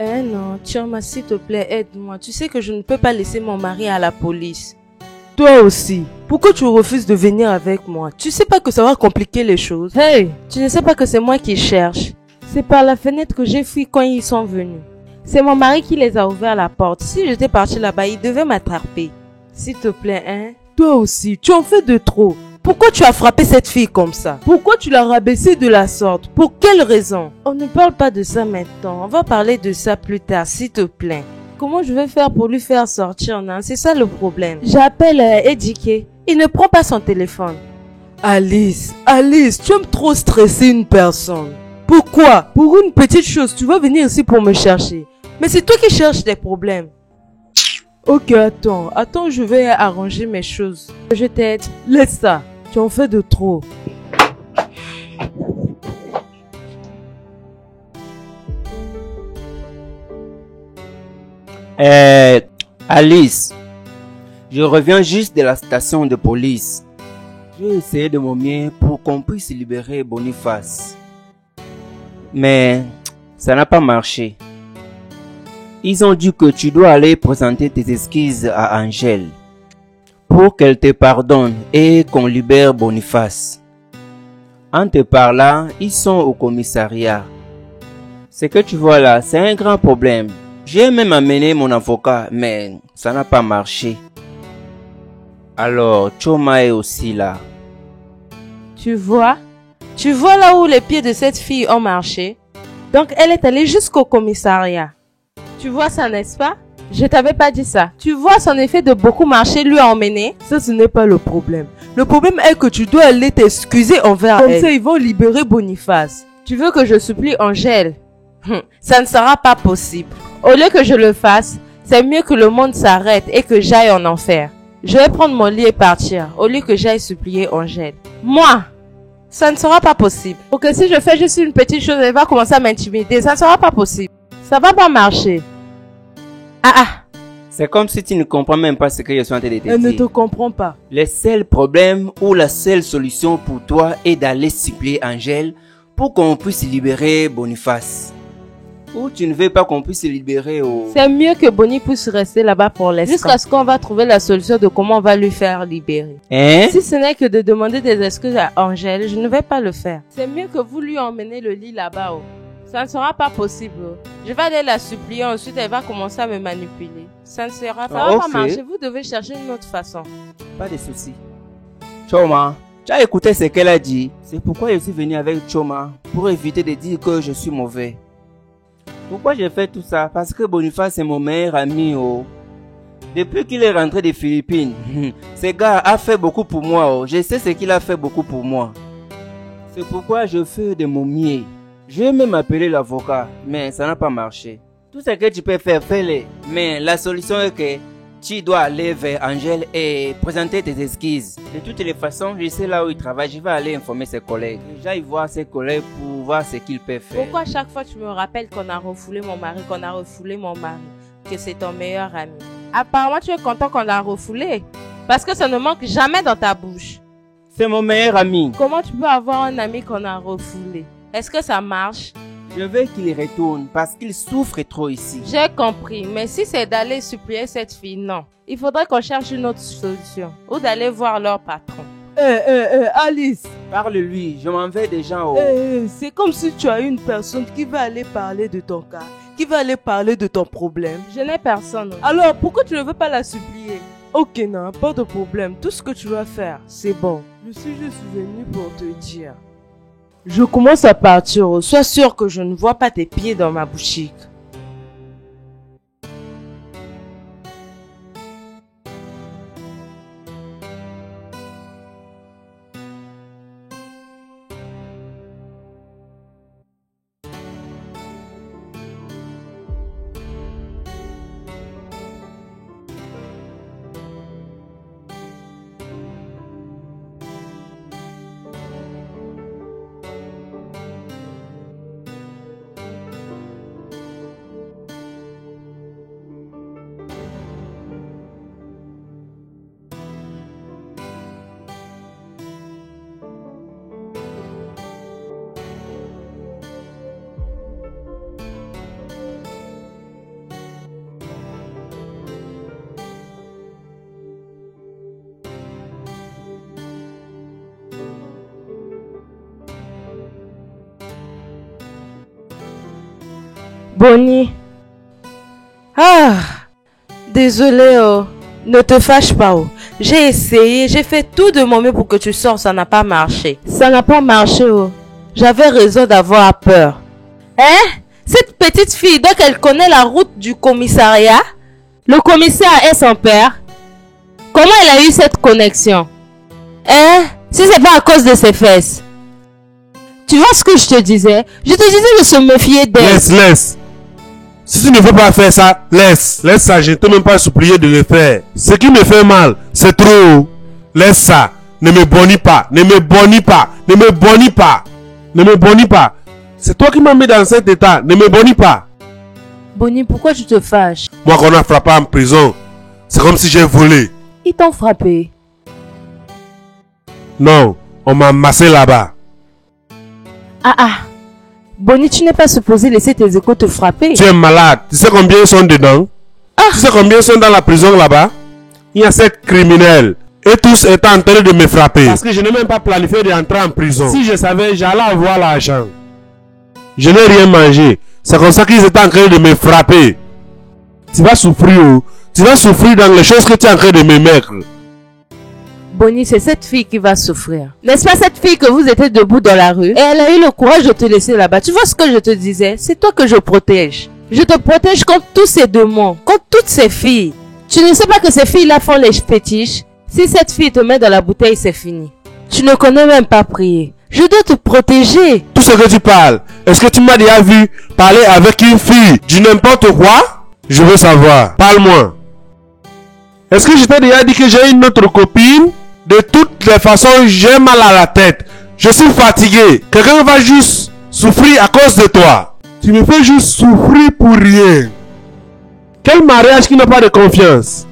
Non, Chioma, s'il te plaît, aide-moi. Tu sais que je ne peux pas laisser mon mari à la police. Toi aussi. Pourquoi tu refuses de venir avec moi? Tu sais pas que ça va compliquer les choses? Hey, tu ne sais pas que c'est moi qui cherche. C'est par la fenêtre que j'ai fui quand ils sont venus. C'est mon mari qui les a ouvert la porte. Si j'étais partie là-bas, il devait m'attraper. S'il te plaît, hein? Toi aussi, tu en fais de trop. Pourquoi tu as frappé cette fille comme ça? Pourquoi tu l'as rabaissée de la sorte? Pour quelle raison? On ne parle pas de ça maintenant. On va parler de ça plus tard, s'il te plaît. Comment je vais faire pour lui faire sortir, non? C'est ça le problème. J'appelle Edike. Il ne prend pas son téléphone. Alice, tu aimes trop stresser une personne. Pourquoi? Pour une petite chose, tu vas venir ici pour me chercher. Mais c'est toi qui cherches des problèmes. Ok, attends, je vais arranger mes choses. Je t'aide. Laisse ça, tu en fais de trop. Alice, je reviens juste de la station de police. J'ai essayé de mon mieux pour qu'on puisse libérer Boniface. Mais ça n'a pas marché. Ils ont dit que tu dois aller présenter tes excuses à Angèle pour qu'elle te pardonne et qu'on libère Boniface. En te parlant, ils sont au commissariat. Ce que tu vois là, c'est un grand problème. J'ai même amené mon avocat, mais ça n'a pas marché. Alors, Choma est aussi là. Tu vois là où les pieds de cette fille ont marché? Donc elle est allée jusqu'au commissariat. Tu vois ça, n'est-ce pas? Je t'avais pas dit ça. Tu vois son effet de beaucoup marcher lui a emmené? Ça, ce n'est pas le problème. Le problème est que tu dois aller t'excuser envers elle. Comme ça, ils vont libérer Boniface. Tu veux que je supplie Angèle? Ça ne sera pas possible. Au lieu que je le fasse, c'est mieux que le monde s'arrête et que j'aille en enfer. Je vais prendre mon lit et partir, au lieu que j'aille supplier Angèle. Moi, ça ne sera pas possible. Pour que si je fais juste une petite chose, elle va commencer à m'intimider. Ça ne sera pas possible. Ça va pas marcher. C'est comme si tu ne comprends même pas ce que je suis en train de te dire. Elle ne te comprend pas. Le seul problème ou la seule solution pour toi est d'aller supplier Angèle pour qu'on puisse libérer Boniface. Ou tu ne veux pas qu'on puisse libérer au... C'est mieux que Bonnie puisse rester là-bas pour l'instant. Jusqu'à ce qu'on va trouver la solution de comment on va lui faire libérer. Hein? Si ce n'est que de demander des excuses à Angèle, je ne vais pas le faire. C'est mieux que vous lui emmenez le lit là-bas. Ça ne sera pas possible. Je vais aller la supplier, ensuite elle va commencer à me manipuler. Ça ne sera pas, ça va pas marcher. Vous devez chercher une autre façon. Pas de souci. Choma, tu as écouté ce qu'elle a dit. C'est pourquoi je suis venu avec Choma, pour éviter de dire que je suis mauvais. Pourquoi j'ai fait tout ça? Parce que Boniface est mon meilleur ami. Depuis qu'il est rentré des Philippines, ce gars a fait beaucoup pour moi. Je sais ce qu'il a fait beaucoup pour moi. C'est pourquoi je fais de mon mieux. Je vais même appeler l'avocat, mais ça n'a pas marché. Tout ce que tu peux faire, fais-le. Mais la solution est que tu dois aller vers Angèle et présenter tes excuses. De toutes les façons, je sais là où il travaille. Je vais aller informer ses collègues. J'aille voir ses collègues pour voir ce qu'ils peuvent faire. Pourquoi chaque fois tu me rappelles qu'on a refoulé mon mari, que c'est ton meilleur ami? Apparemment, tu es content qu'on l'a refoulé. Parce que ça ne manque jamais dans ta bouche. C'est mon meilleur ami. Comment tu peux avoir un ami qu'on a refoulé? Est-ce que ça marche? Je veux qu'il retourne parce qu'il souffre trop ici. J'ai compris, mais si c'est d'aller supplier cette fille, non. Il faudrait qu'on cherche une autre solution. Ou d'aller voir leur patron. Alice. Parle-lui, je m'en vais déjà. C'est comme si tu as une personne qui va aller parler de ton cas, qui va aller parler de ton problème. Je n'ai personne. Alors, pourquoi tu ne veux pas la supplier? Ok, non, pas de problème. Tout ce que tu vas faire, c'est bon. Je suis juste venu pour te dire. Je commence à partir. Sois sûr que je ne vois pas tes pieds dans ma boutique. Bonnie. Désolée, ne te fâche pas. J'ai essayé, j'ai fait tout de mon mieux pour que tu sortes, ça n'a pas marché. Ça n'a pas marché. J'avais raison d'avoir peur. Hein? Cette petite fille, donc elle connaît la route du commissariat? Le commissaire est son père? Comment elle a eu cette connexion? Hein? Si c'est pas à cause de ses fesses. Tu vois ce que je te disais? Je te disais de se méfier d'elle. Laisse. Si tu ne veux pas faire ça, laisse ça, je ne t'ai même pas supplié de le faire. Ce qui me fait mal, c'est trop. Laisse ça, ne me bonis pas. C'est toi qui m'as mis dans cet état, ne me bonis pas. Bonnie, pourquoi tu te fâches? Moi qu'on a frappé en prison, c'est comme si j'ai volé. Ils t'ont frappé? Non, on m'a massé là-bas. Bonnie, tu n'es pas supposé laisser tes échos te frapper. Tu es malade. Tu sais combien ils sont dedans? Tu sais combien ils sont dans la prison là-bas? Il y a 7 criminels. Et tous étaient en train de me frapper. Parce que je n'ai même pas planifié d'entrer en prison. Si je savais, j'allais avoir l'argent. Je n'ai rien mangé. C'est comme ça qu'ils étaient en train de me frapper. Tu vas souffrir, oh. Tu vas souffrir dans les choses que tu es en train de me mettre. Bonnie, c'est cette fille qui va souffrir. N'est-ce pas cette fille que vous étiez debout dans la rue et elle a eu le courage de te laisser là-bas. Tu vois ce que je te disais? C'est toi que je protège. Je te protège contre tous ces démons, contre toutes ces filles. Tu ne sais pas que ces filles-là font les fétiches? Si cette fille te met dans la bouteille, c'est fini. Tu ne connais même pas prier. Je dois te protéger. Tout ce que tu parles, est-ce que tu m'as déjà vu parler avec une fille du n'importe quoi? Je veux savoir. Parle-moi. Est-ce que je t'ai déjà dit que j'ai une autre copine? De toutes les façons, j'ai mal à la tête. Je suis fatigué. Quelqu'un va juste souffrir à cause de toi. Tu me fais juste souffrir pour rien. Quel mariage qui n'a pas de confiance?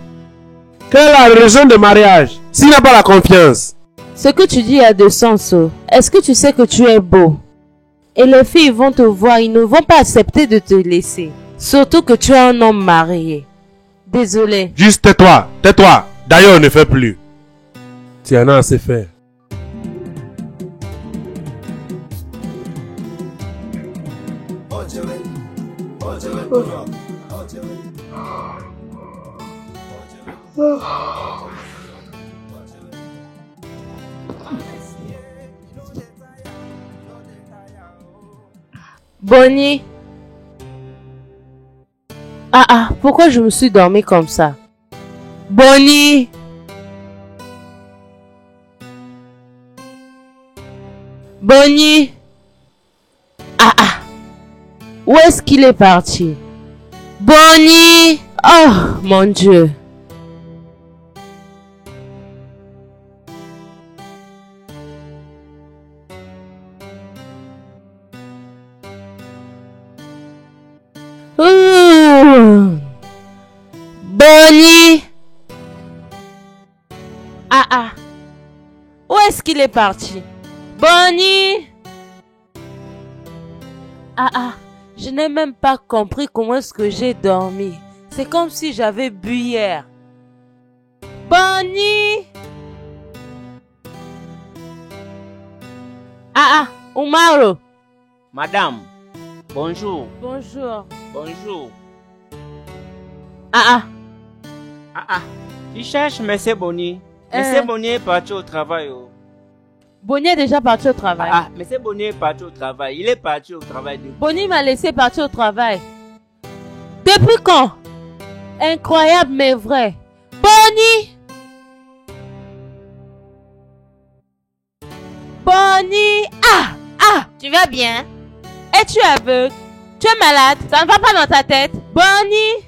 Quelle est la raison de mariage s'il n'a pas la confiance? Ce que tu dis a de sens. Oh. Est-ce que tu sais que tu es beau? Et les filles vont te voir, ils ne vont pas accepter de te laisser. Surtout que tu es un homme marié. Désolé. Juste tais-toi, tais-toi. D'ailleurs, ne fais plus. Tu en as assez fait. Bonnie. Pourquoi je me suis dormi comme ça? Bonnie. Bonnie. Où est-ce qu'il est parti? Bonnie. Oh, mon Dieu. Bonnie. Où est-ce qu'il est parti? Bonnie. Je n'ai même pas compris comment est-ce que j'ai dormi. C'est comme si j'avais bu hier. Bonnie. Umaro. Madame, bonjour. Bonjour. Bonjour. Tu cherches Monsieur Bonnier. Monsieur Bonnier est parti au travail. Oh. Bonnie est déjà parti au travail. Monsieur Bonnier est parti au travail. Il est parti au travail. Bonnie m'a laissé partir au travail. Depuis quand? Incroyable mais vrai. Bonnie. Bonnie. Tu vas bien? Es-tu aveugle? Tu es malade? Ça ne va pas dans ta tête? Bonnie.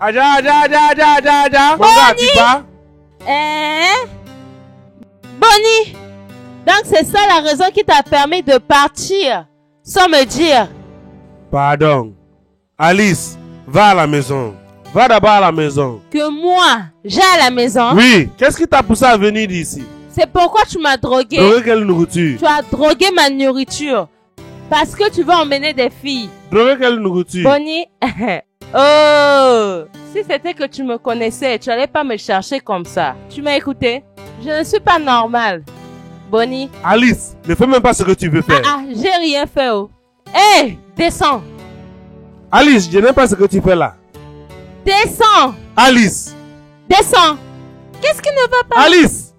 Bonnie. Bonnie. Donc c'est ça la raison qui t'a permis de partir sans me dire. Pardon. Alice, va à la maison. Va d'abord à la maison. Que moi, j'ai à la maison? Oui. Qu'est-ce qui t'a poussé à venir d'ici? C'est pourquoi tu m'as drogué. Drogué quelle nourriture? Tu as drogué ma nourriture. Parce que tu veux emmener des filles. Drogué quelle nourriture? Bonnie. Oh. Si c'était que tu me connaissais, tu n'allais pas me chercher comme ça. Tu m'as écouté? Je ne suis pas normale. Bonnie. Alice, ne fais même pas ce que tu veux faire. J'ai rien fait. Oh. Hé, descends. Alice, je n'aime pas ce que tu fais là. Descends. Alice. Descends. Qu'est-ce qui ne va pas? Alice.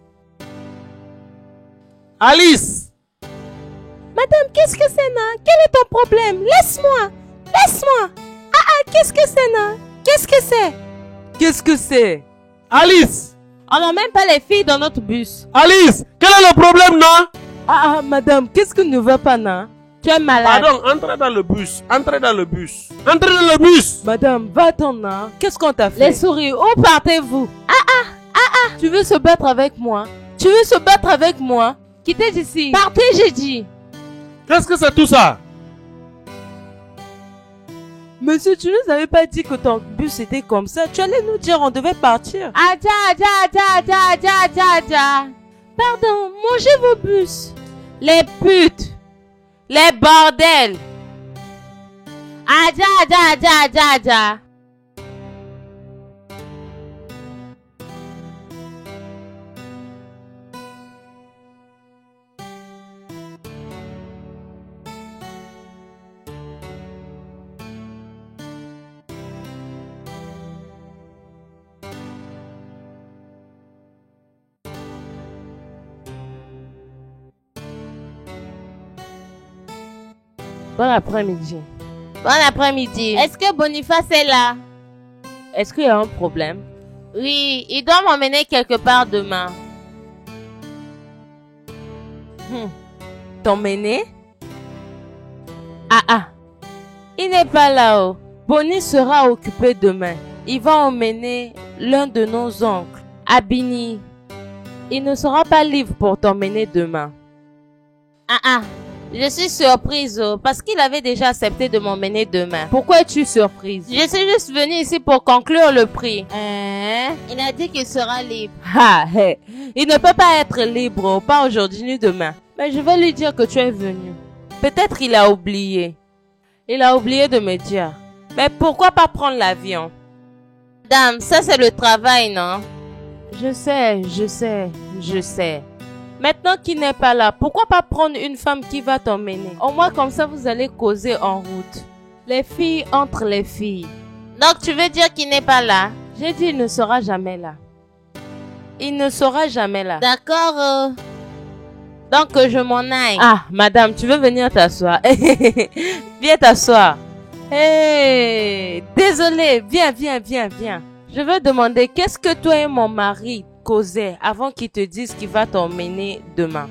Alice. Madame, qu'est-ce que c'est, non? Quel est ton problème? Laisse-moi. Laisse-moi. Qu'est-ce que c'est, non? Qu'est-ce que c'est? Qu'est-ce que c'est? Alice. On n'emmène pas les filles dans notre bus. Alice, quel est le problème, non? Madame, qu'est-ce qui ne va pas, non? Tu es malade. Pardon, entrez dans le bus. Entrez dans le bus. Entrez dans le bus. Madame, va-t'en, non? Qu'est-ce qu'on t'a fait? Les souris, où partez-vous? Tu veux se battre avec moi? Tu veux se battre avec moi? Quittez d'ici. Partez, j'ai dit. Qu'est-ce que c'est tout ça? Monsieur, tu nous avais pas dit que ton bus était comme ça. Tu allais nous dire on devait partir. Pardon, mangez vos bus. Les putes. Les bordels. Bon après-midi. Bon après-midi. Est-ce que Boniface est là? Est-ce qu'il y a un problème? Oui, il doit m'emmener quelque part demain. T'emmener? Ah. Il n'est pas là-haut. Bonnie sera occupé demain. Il va emmener l'un de nos oncles, Abini. Il ne sera pas libre pour t'emmener demain. Je suis surprise parce qu'il avait déjà accepté de m'emmener demain. Pourquoi es-tu surprise? Je suis juste venue ici pour conclure le prix. Il a dit qu'il sera libre. Il ne peut pas être libre, pas aujourd'hui ni demain. Mais je vais lui dire que tu es venu. Peut-être il a oublié. Il a oublié de me dire. Mais pourquoi pas prendre l'avion? Dame, ça c'est le travail, non? Je sais. Maintenant qu'il n'est pas là, pourquoi pas prendre une femme qui va t'emmener? Au moins comme ça vous allez causer en route. Les filles entre les filles. Donc tu veux dire qu'il n'est pas là? J'ai dit il ne sera jamais là. Il ne sera jamais là. D'accord. Donc je m'en aille. Ah, madame, tu veux venir t'asseoir? Viens t'asseoir. Hey, désolé, viens. Je veux demander, qu'est-ce que toi et mon mari causaient avant qu'il te dise qu'il va t'emmener demain?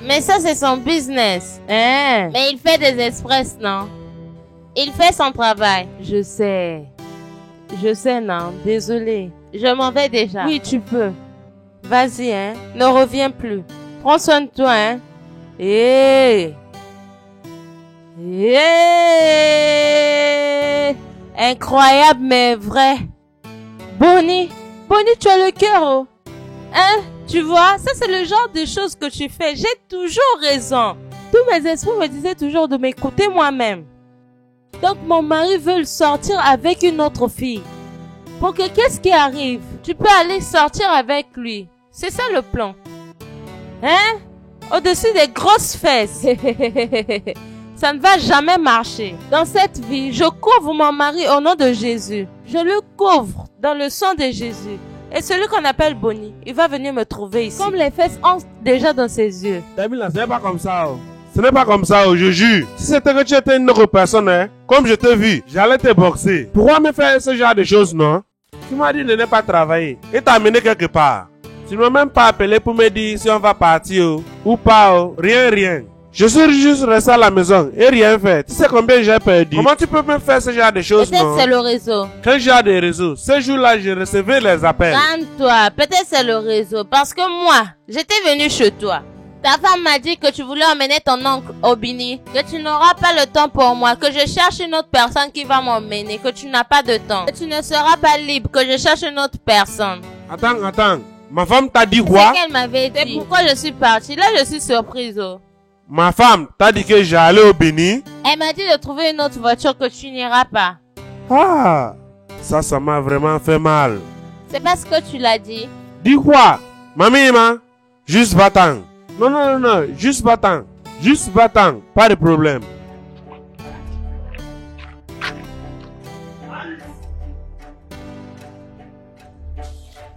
Mais ça c'est son business. Mais il fait des express, non? Il fait son travail. Je sais, non, désolé. Je m'en vais déjà. Oui, tu peux. Vas-y, ne reviens plus. Prends soin de toi, Incroyable mais vrai. Bonnie, tu as le cœur, tu vois, ça c'est le genre de choses que tu fais. J'ai toujours raison. Tous mes esprits me disaient toujours de m'écouter moi-même. Donc mon mari veut sortir avec une autre fille. Pour que qu'est-ce qui arrive? Tu peux aller sortir avec lui. C'est ça le plan. Au-dessus des grosses fesses. Ça ne va jamais marcher. Dans cette vie, je couvre mon mari au nom de Jésus. Je le couvre dans le sang de Jésus. Et celui qu'on appelle Bonnie, il va venir me trouver ici. Comme les fesses ont déjà dans ses yeux. Tamila, ce n'est pas comme ça. Ce n'est pas comme ça, je jure. Si c'était que tu étais une autre personne, comme je t'ai vu, j'allais te boxer. Pourquoi me faire ce genre de choses, non? Tu m'as dit de ne pas travailler et t'amener quelque part. Tu ne m'as même pas appelé pour me dire si on va partir ou pas. Rien. Je suis juste resté à la maison et rien fait. Tu sais combien j'ai perdu? Comment tu peux me faire ce genre de choses, non? Peut-être c'est le réseau. Quel genre de réseau? Ce jour-là, je recevais les appels. Calme-toi, peut-être c'est le réseau. Parce que moi, j'étais venu chez toi. Ta femme m'a dit que tu voulais emmener ton oncle au Bini, que tu n'auras pas le temps pour moi, que je cherche une autre personne qui va m'emmener, que tu n'as pas de temps, que tu ne seras pas libre, que je cherche une autre personne. Attends. Ma femme t'a dit quoi? C'est ce qu'elle m'avait dit. C'est pourquoi je suis partie. Là, je suis surprise. Ma femme t'a dit que j'allais au Béni? Elle m'a dit de trouver une autre voiture, que tu n'iras pas. Ah, ça m'a vraiment fait mal. C'est parce que tu l'as dit. Dis quoi? Mamie, juste va-t'en. Non, juste va-t'en. Pas de problème.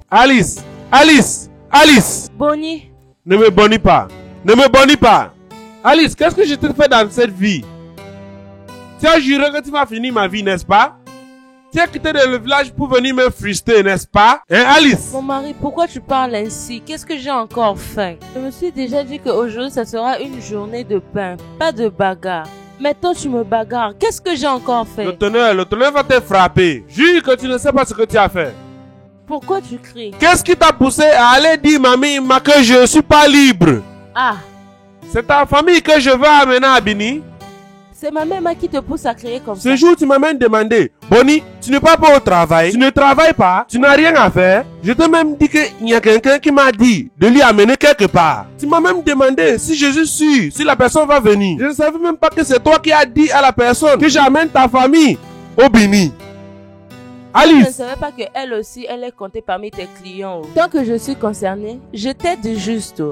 Alice. Bonnie. Ne me bonnis pas. Alice, qu'est-ce que je t'ai fait dans cette vie? Tu as juré que tu vas finir ma vie, n'est-ce pas? Tu as quitté le village pour venir me frustrer, n'est-ce pas? Alice? Mon mari, pourquoi tu parles ainsi? Qu'est-ce que j'ai encore fait? Je me suis déjà dit qu'aujourd'hui, ça sera une journée de pain, pas de bagarre. Maintenant, tu me bagarres. Qu'est-ce que j'ai encore fait? Le tonnerre va te frapper. Jure que tu ne sais pas ce que tu as fait. Pourquoi tu cries? Qu'est-ce qui t'a poussé à aller dire mamie que je ne suis pas libre? Ah! C'est ta famille que je veux amener à Bini? C'est ma mère qui te pousse à crier comme ça. Ce jour, tu m'as même demandé, Bonnie, tu n'es pas au travail, tu ne travailles pas, tu n'as rien à faire. Je t'ai même dit qu'il y a quelqu'un qui m'a dit de lui amener quelque part. Tu m'as même demandé si je suis sûr, si la personne va venir. Je ne savais même pas que c'est toi qui as dit à la personne que j'amène ta famille au Bini. Alice! Je ne savais pas qu'elle aussi, elle est comptée parmi tes clients. Tant que je suis concernée, je t'aide juste.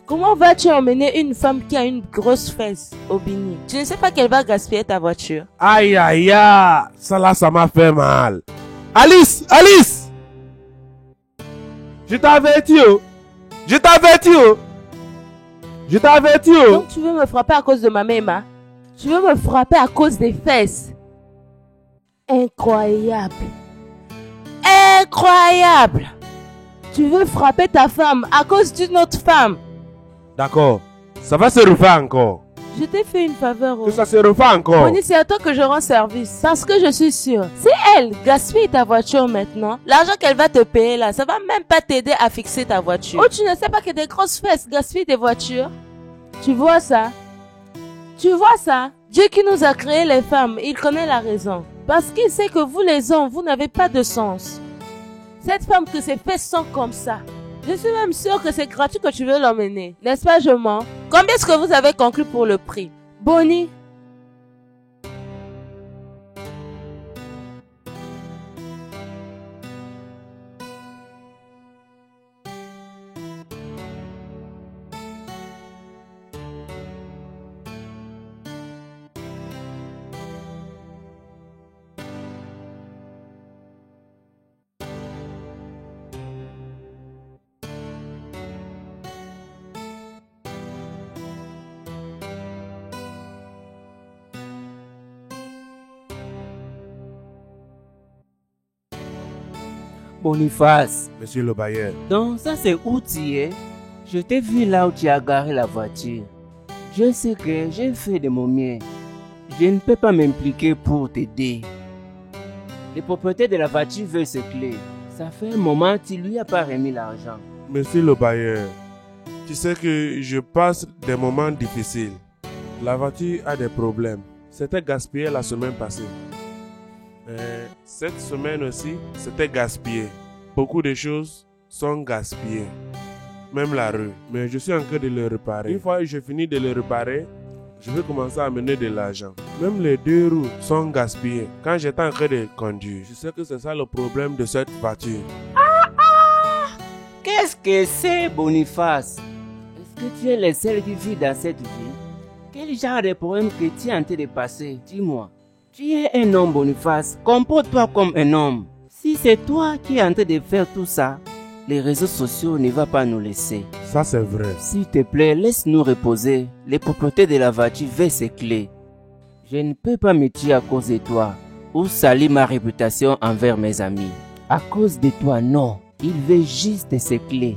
Comment vas-tu emmener une femme qui a une grosse fesse au Bini? Tu ne sais pas qu'elle va gaspiller ta voiture. Aïe, ça là, ça m'a fait mal. Alice! Je t'avertis, Donc tu veux me frapper à cause de ma mère? Tu veux me frapper à cause des fesses? Incroyable. Incroyable. Tu veux frapper ta femme à cause d'une autre femme? D'accord. Ça va se refaire encore. Je t'ai fait une faveur. Que ça se refait encore. Bonnie, c'est à toi que je rends service. Parce que je suis sûre, si elle gaspille ta voiture maintenant, l'argent qu'elle va te payer là, ça va même pas t'aider à fixer ta voiture. Oh, tu ne sais pas que des grosses fesses gaspillent des voitures? Tu vois ça? Tu vois ça? Dieu qui nous a créé les femmes, il connaît la raison. Parce qu'il sait que vous les hommes, vous n'avez pas de sens. Cette femme que ses fesses sont comme ça. Je suis même sûre que c'est gratuit que tu veux l'emmener. N'est-ce pas, je mens? Combien est-ce que vous avez conclu pour le prix? Bonnie? Boniface, Monsieur le bailleur. donc ça c'est où tu es? Je t'ai vu là où tu as garé la voiture. Je sais que j'ai fait de mon mieux. Je ne peux pas m'impliquer pour t'aider. Le propriétaire de la voiture veut ses clés. Ça fait un moment que tu lui as pas remis l'argent. Monsieur le bailleur, tu sais que je passe des moments difficiles. La voiture a des problèmes. C'était gaspillé la semaine passée. Cette semaine aussi, c'était gaspillé. Beaucoup de choses sont gaspillées. Même la rue. Mais je suis en train de le réparer. Une fois que j'ai fini de le réparer, je vais commencer à amener de l'argent. Même les deux roues sont gaspillées. Quand j'étais en train de conduire, je sais que c'est ça le problème de cette voiture. Qu'est-ce que c'est, Boniface? Est-ce que tu es le seul qui vit dans cette vie? Quel genre de problème que tu es en train de passer? Dis-moi. Tu es un homme, Boniface. Comporte-toi comme un homme. Si c'est toi qui es en train de faire tout ça, les réseaux sociaux ne vont pas nous laisser. Ça c'est vrai. S'il te plaît, laisse-nous reposer. Les propriétaires de la voiture veulent ses clés. Je ne peux pas me tuer à cause de toi ou salir ma réputation envers mes amis. À cause de toi, non. Il veut juste ses clés.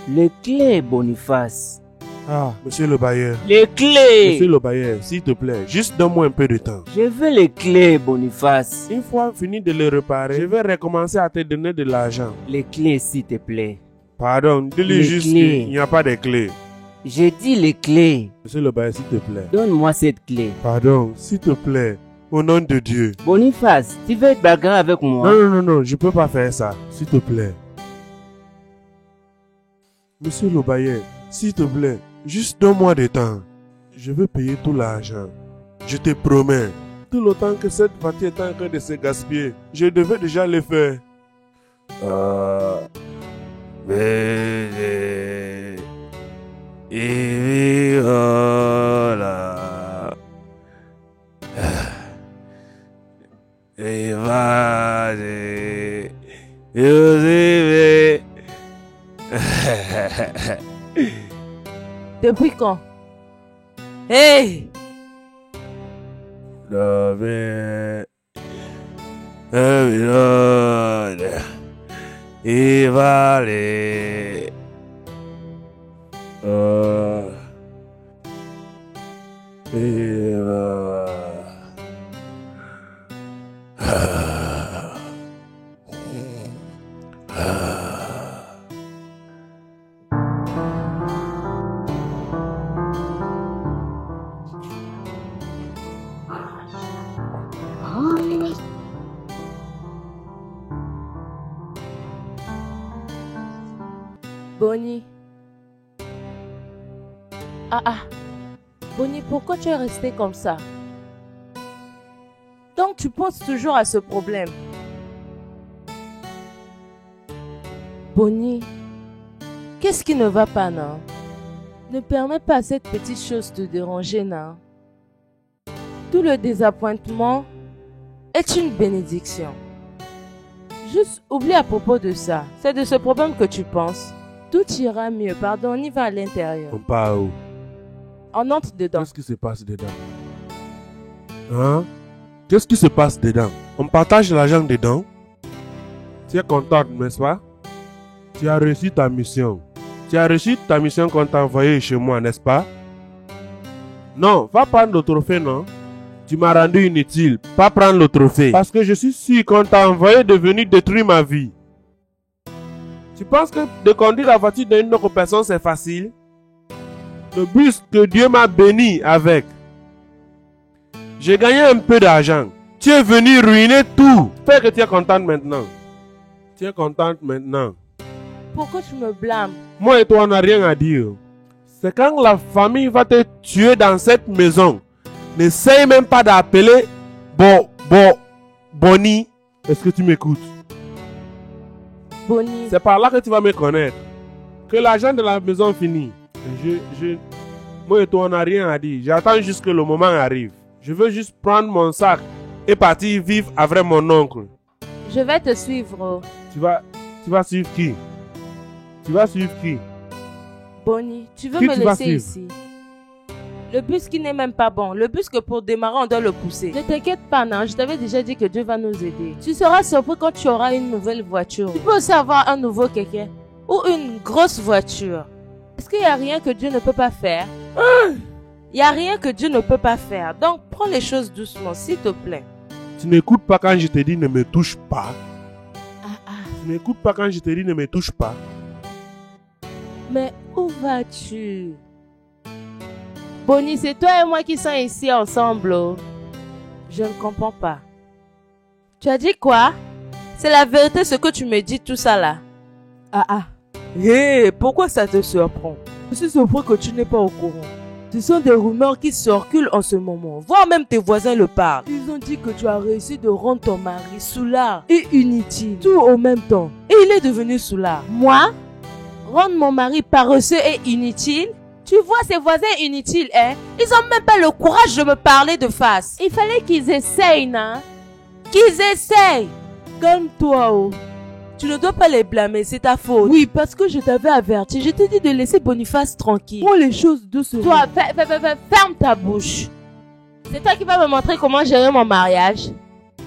Les clés, Boniface. Ah, monsieur le bailleur. Les clés. Monsieur le bailleur, s'il te plaît, juste donne-moi un peu de temps. Je veux les clés, Boniface. Une fois fini de le réparer, je vais recommencer à te donner de l'argent. Les clés, s'il te plaît. Pardon, dis-lui Les juste clés. qu'il n'y a pas de clés. J'ai dit les clés. Monsieur le bailleur, s'il te plaît. Donne-moi cette clé. Pardon, s'il te plaît. Au nom de Dieu. Boniface, tu veux te bagarrer avec moi? Non, je peux pas faire ça. S'il te plaît. Monsieur le bailleur, s'il te plaît, juste donne-moi du temps. Je vais payer tout l'argent. Je te promets. Tout le temps que cette voiture est en train de se gaspiller, je devais déjà le faire. Depuis quand? Hey! Bonnie. Bonnie, pourquoi tu es restée comme ça? Donc tu penses toujours à ce problème. Bonnie, qu'est-ce qui ne va pas, non? Ne permets pas à cette petite chose de te déranger, non? Tout le désappointement est une bénédiction. Juste oublie à propos de ça. C'est de ce problème que tu penses. Tout ira mieux. Pardon, on y va à l'intérieur. On part où? On entre dedans. Qu'est-ce qui se passe dedans? Hein? Qu'est-ce qui se passe dedans? On partage l'argent dedans? Tu es contente, n'est-ce pas? Tu as réussi ta mission. Tu as réussi ta mission qu'on t'a envoyée chez moi, n'est-ce pas? Non, va prendre le trophée, non? Tu m'as rendu inutile. Pas prendre le trophée. Parce que je suis sûr qu'on t'a envoyé de venir détruire ma vie. Tu penses que de conduire la voiture d'une autre personne, c'est facile? Le bus que Dieu m'a béni avec. J'ai gagné un peu d'argent. Tu es venu ruiner tout. Fais que tu es contente maintenant. Tu es contente maintenant. Pourquoi tu me blâmes? Moi et toi, on n'a rien à dire. C'est quand la famille va te tuer dans cette maison. N'essaye même pas d'appeler Bonnie. Est-ce que tu m'écoutes? Bonnie. C'est par là que tu vas me connaître. Que l'argent de la maison finit. Moi et toi, on n'a rien à dire. J'attends juste que le moment arrive. Je veux juste prendre mon sac et partir vivre avec mon oncle. Je vais te suivre. Tu vas suivre qui? Tu vas suivre qui? Bonnie, tu veux Qui me tu vas laisser suivre? ici? Le bus qui n'est même pas bon. Le bus que pour démarrer, on doit le pousser. Ne t'inquiète pas, non. Je t'avais déjà dit que Dieu va nous aider. Tu seras surpris quand tu auras une nouvelle voiture. Tu peux aussi avoir un nouveau kéké. Ou une grosse voiture. Est-ce qu'il n'y a rien que Dieu ne peut pas faire? Il n'y a rien que Dieu ne peut pas faire. Donc, prends les choses doucement, s'il te plaît. Tu n'écoutes pas quand je te dis ne me touche pas. Tu n'écoutes pas quand je te dis ne me touche pas. Mais où vas-tu? Bonnie, c'est toi et moi qui sommes ici ensemble. Oh. Je ne comprends pas. Tu as dit quoi? C'est la vérité ce que tu me dis tout ça là. Hé, pourquoi ça te surprend? Je suis surpris que tu n'es pas au courant. Ce sont des rumeurs qui circulent en ce moment. Voire même tes voisins le parlent. Ils ont dit que tu as réussi de rendre ton mari soulard et inutile. Tout au même temps. Et il est devenu soulard. Moi? Rendre mon mari paresseux et inutile? Tu vois ces voisins inutiles, hein? Ils ont même pas le courage de me parler de face. Il fallait qu'ils essayent, non? Qu'ils essayent! Calme-toi, oh. Tu ne dois pas les blâmer, c'est ta faute. Oui, parce que je t'avais averti. Je t'ai dit de laisser Boniface tranquille. Prends les choses doucement. Toi, ferme ta bouche. C'est toi qui vas me montrer comment gérer mon mariage.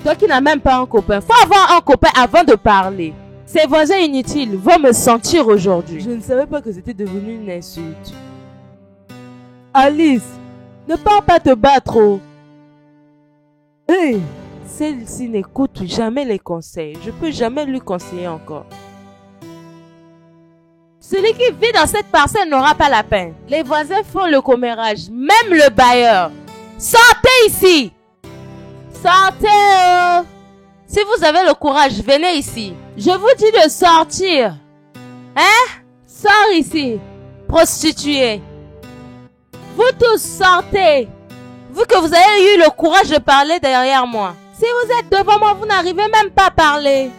Toi qui n'as même pas un copain. Faut avoir un copain avant de parler. Ces voisins inutiles vont me sentir aujourd'hui. Je ne savais pas que c'était devenu une insulte. Alice, ne pars pas te battre, oh. Hey, celle-ci n'écoute jamais les conseils. Je peux jamais lui conseiller encore. Celui qui vit dans cette parcelle n'aura pas la peine. Les voisins font le commérage, même le bailleur. Sortez ici! Sortez! Oh. Si vous avez le courage, venez ici. Je vous dis de sortir. Hein? Sors ici, prostituée. Vous tous sortez. Vu que vous avez eu le courage de parler derrière moi. Si vous êtes devant moi, vous n'arrivez même pas à parler.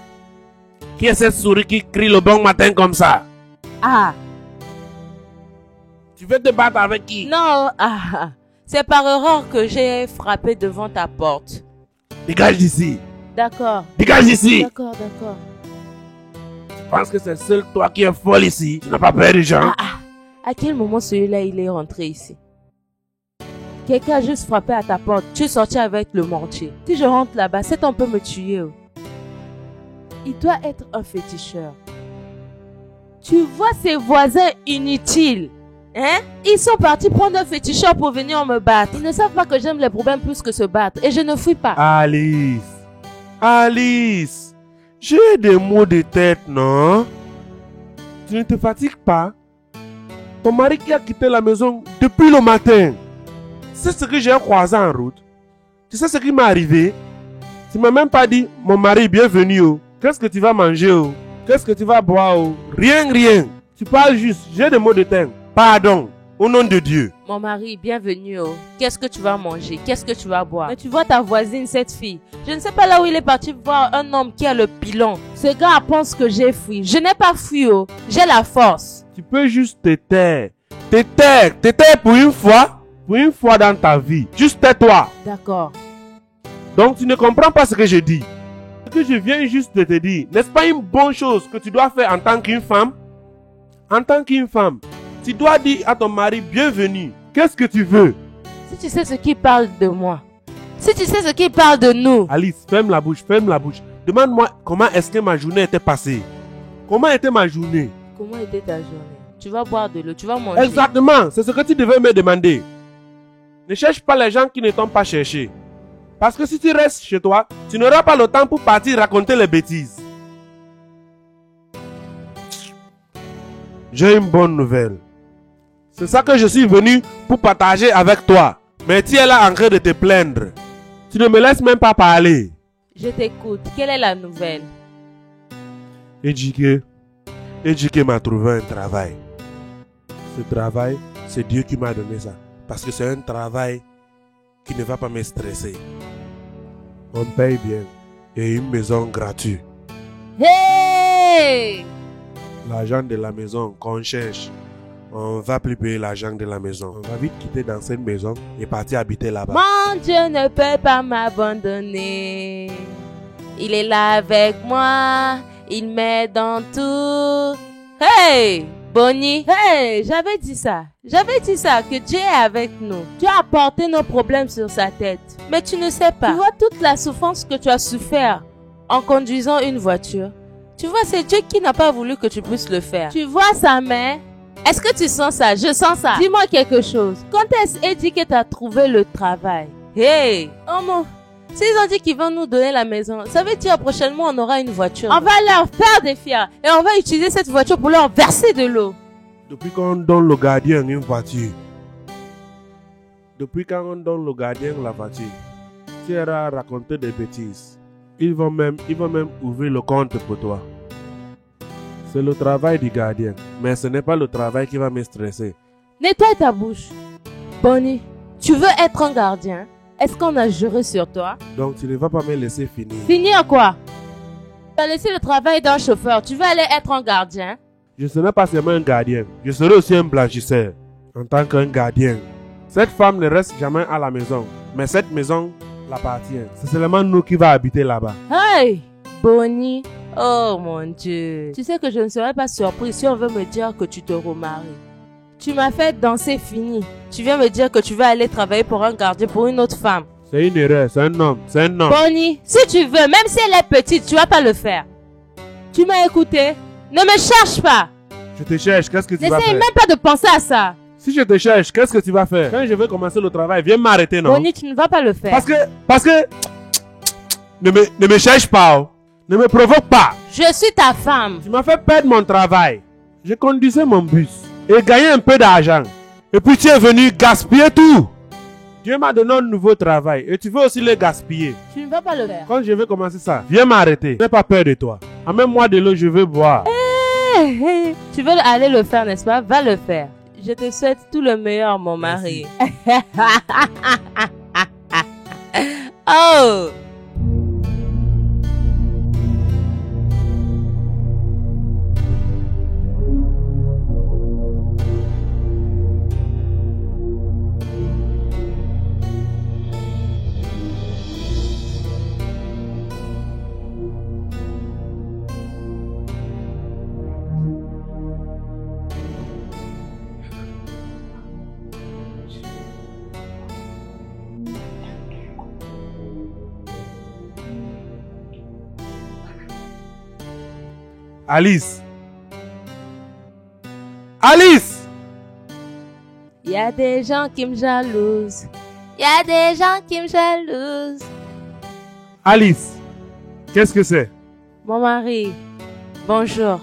Qui est cette souris qui crie le bon matin comme ça? Tu veux te battre avec qui? Non, c'est par erreur que j'ai frappé devant ta porte. Dégage d'ici. D'accord. Dégage d'ici. D'accord. Je pense que c'est seul toi qui es folle ici. Tu n'as pas peur des gens. À quel moment celui-là il est rentré ici? Quelqu'un a juste frappé à ta porte. Tu es sorti avec le mortier. Si je rentre là-bas, cet homme peut me tuer. Oh. Il doit être un féticheur. Tu vois ces voisins inutiles, hein? Ils sont partis prendre un féticheur pour venir me battre. Ils ne savent pas que j'aime les problèmes plus que se battre. Et je ne fuis pas. Alice, j'ai des maux de tête, non? Tu ne te fatigues pas? Ton mari qui a quitté la maison depuis le matin. C'est ce que j'ai croisé en route. Tu sais ce qui m'est arrivé? Tu m'as même pas dit, mon mari, bienvenue. Oh. Qu'est-ce que tu vas manger? Oh? Qu'est-ce que tu vas boire? Oh? Rien. Tu parles juste, j'ai des maux de tête. Pardon, au nom de Dieu. Mon mari, bienvenue. Oh. Qu'est-ce que tu vas manger? Qu'est-ce que tu vas boire? Mais tu vois ta voisine, cette fille. Je ne sais pas là où il est parti voir un homme qui a le pilon. Ce gars pense que j'ai fui. Je n'ai pas fui. Oh. J'ai la force. Tu peux juste te taire. Te taire pour une fois. Pour une fois dans ta vie. Juste tais-toi. D'accord. Donc tu ne comprends pas ce que je dis. Ce que je viens juste de te dire, n'est-ce pas une bonne chose que tu dois faire en tant qu'une femme? En tant qu'une femme, tu dois dire à ton mari bienvenue. Qu'est-ce que tu veux? Si tu sais ce qu'il parle de moi, Si tu sais ce qu'il parle de nous. Alice, ferme la bouche, ferme la bouche. Demande-moi comment est-ce que ma journée était passée. Comment était ma journée? Comment était ta journée? Tu vas boire de l'eau, tu vas manger. Exactement, c'est ce que tu devais me demander. Ne cherche pas les gens qui ne t'ont pas cherché. Parce que si tu restes chez toi, tu n'auras pas le temps pour partir raconter les bêtises. J'ai une bonne nouvelle. C'est ça que je suis venu pour partager avec toi. Mais tu es là en train de te plaindre. Tu ne me laisses même pas parler. Je t'écoute. Quelle est la nouvelle? Ejike m'a trouvé un travail. Ce travail, c'est Dieu qui m'a donné ça. Parce que c'est un travail qui ne va pas me stresser. On paye bien et une maison gratuite. Hey! L'argent de la maison qu'on cherche, on va plus payer l'argent de la maison. On va vite quitter dans cette maison et partir habiter là-bas. Mon Dieu ne peut pas m'abandonner. Il est là avec moi. Il m'aide dans tout. Hey! Bonnie, hey! J'avais dit ça. Que Dieu est avec nous. Tu as apporté nos problèmes sur sa tête. Mais tu ne sais pas. Tu vois toute la souffrance que tu as souffert en conduisant une voiture. Tu vois, c'est Dieu qui n'a pas voulu que tu puisses le faire. Tu vois sa main? Est-ce que tu sens ça? Je sens ça. Dis-moi quelque chose. Quand est-ce Eddie que tu as trouvé le travail? Hey! Oh mon... S'ils ont dit qu'ils vont nous donner la maison, ça veut dire prochainement on aura une voiture. On va leur faire des fiers et on va utiliser cette voiture pour leur verser de l'eau. Depuis quand on donne le gardien une voiture? Depuis quand on donne le gardien la voiture? Tu iras raconter des bêtises. Ils vont même ouvrir le compte pour toi. C'est le travail du gardien, mais ce n'est pas le travail qui va me stresser. Nettoie ta bouche. Bonnie, tu veux être un gardien? Est-ce qu'on a juré sur toi? Donc tu ne vas pas me laisser finir. Finir quoi? Tu as laissé le travail d'un chauffeur. Tu veux aller être un gardien? Je ne serai pas seulement un gardien. Je serai aussi un blanchisseur. En tant qu'un gardien. Cette femme ne reste jamais à la maison. Mais cette maison l'appartient. C'est seulement nous qui va habiter là-bas. Hey! Bonnie. Oh mon Dieu. Tu sais que je ne serais pas surprise si on veut me dire que tu te remaries. Tu m'as fait danser fini. Tu viens me dire que tu vas aller travailler pour un gardien pour une autre femme. C'est une erreur, c'est un homme, c'est un homme. Bonnie, si tu veux, même si elle est petite, tu vas pas le faire. Tu m'as écouté? Ne me cherche pas. Je te cherche, qu'est-ce que tu vas faire? N'essaye même pas de penser à ça. Si je te cherche, qu'est-ce que tu vas faire? Quand je vais commencer le travail, viens m'arrêter, non? Bonnie, tu ne vas pas le faire. Parce que... Ne me cherche pas, oh. Ne me provoque pas. Je suis ta femme. Tu m'as fait perdre mon travail. Je conduisais mon bus et gagnais un peu d'argent. Et puis tu es venu gaspiller tout. Dieu m'a donné un nouveau travail et tu veux aussi le gaspiller. Tu ne vas pas le faire. Quand je vais commencer ça, viens m'arrêter. N'aie pas peur de toi. Amène-moi de l'eau, je veux boire. Tu veux aller le faire, n'est-ce pas? Va le faire. Je te souhaite tout le meilleur, mon mari. Oh! Alice! Alice! Il y a des gens qui me jalousent. Il y a des gens qui me jalousent. Alice! Qu'est-ce que c'est? Mon mari, bonjour.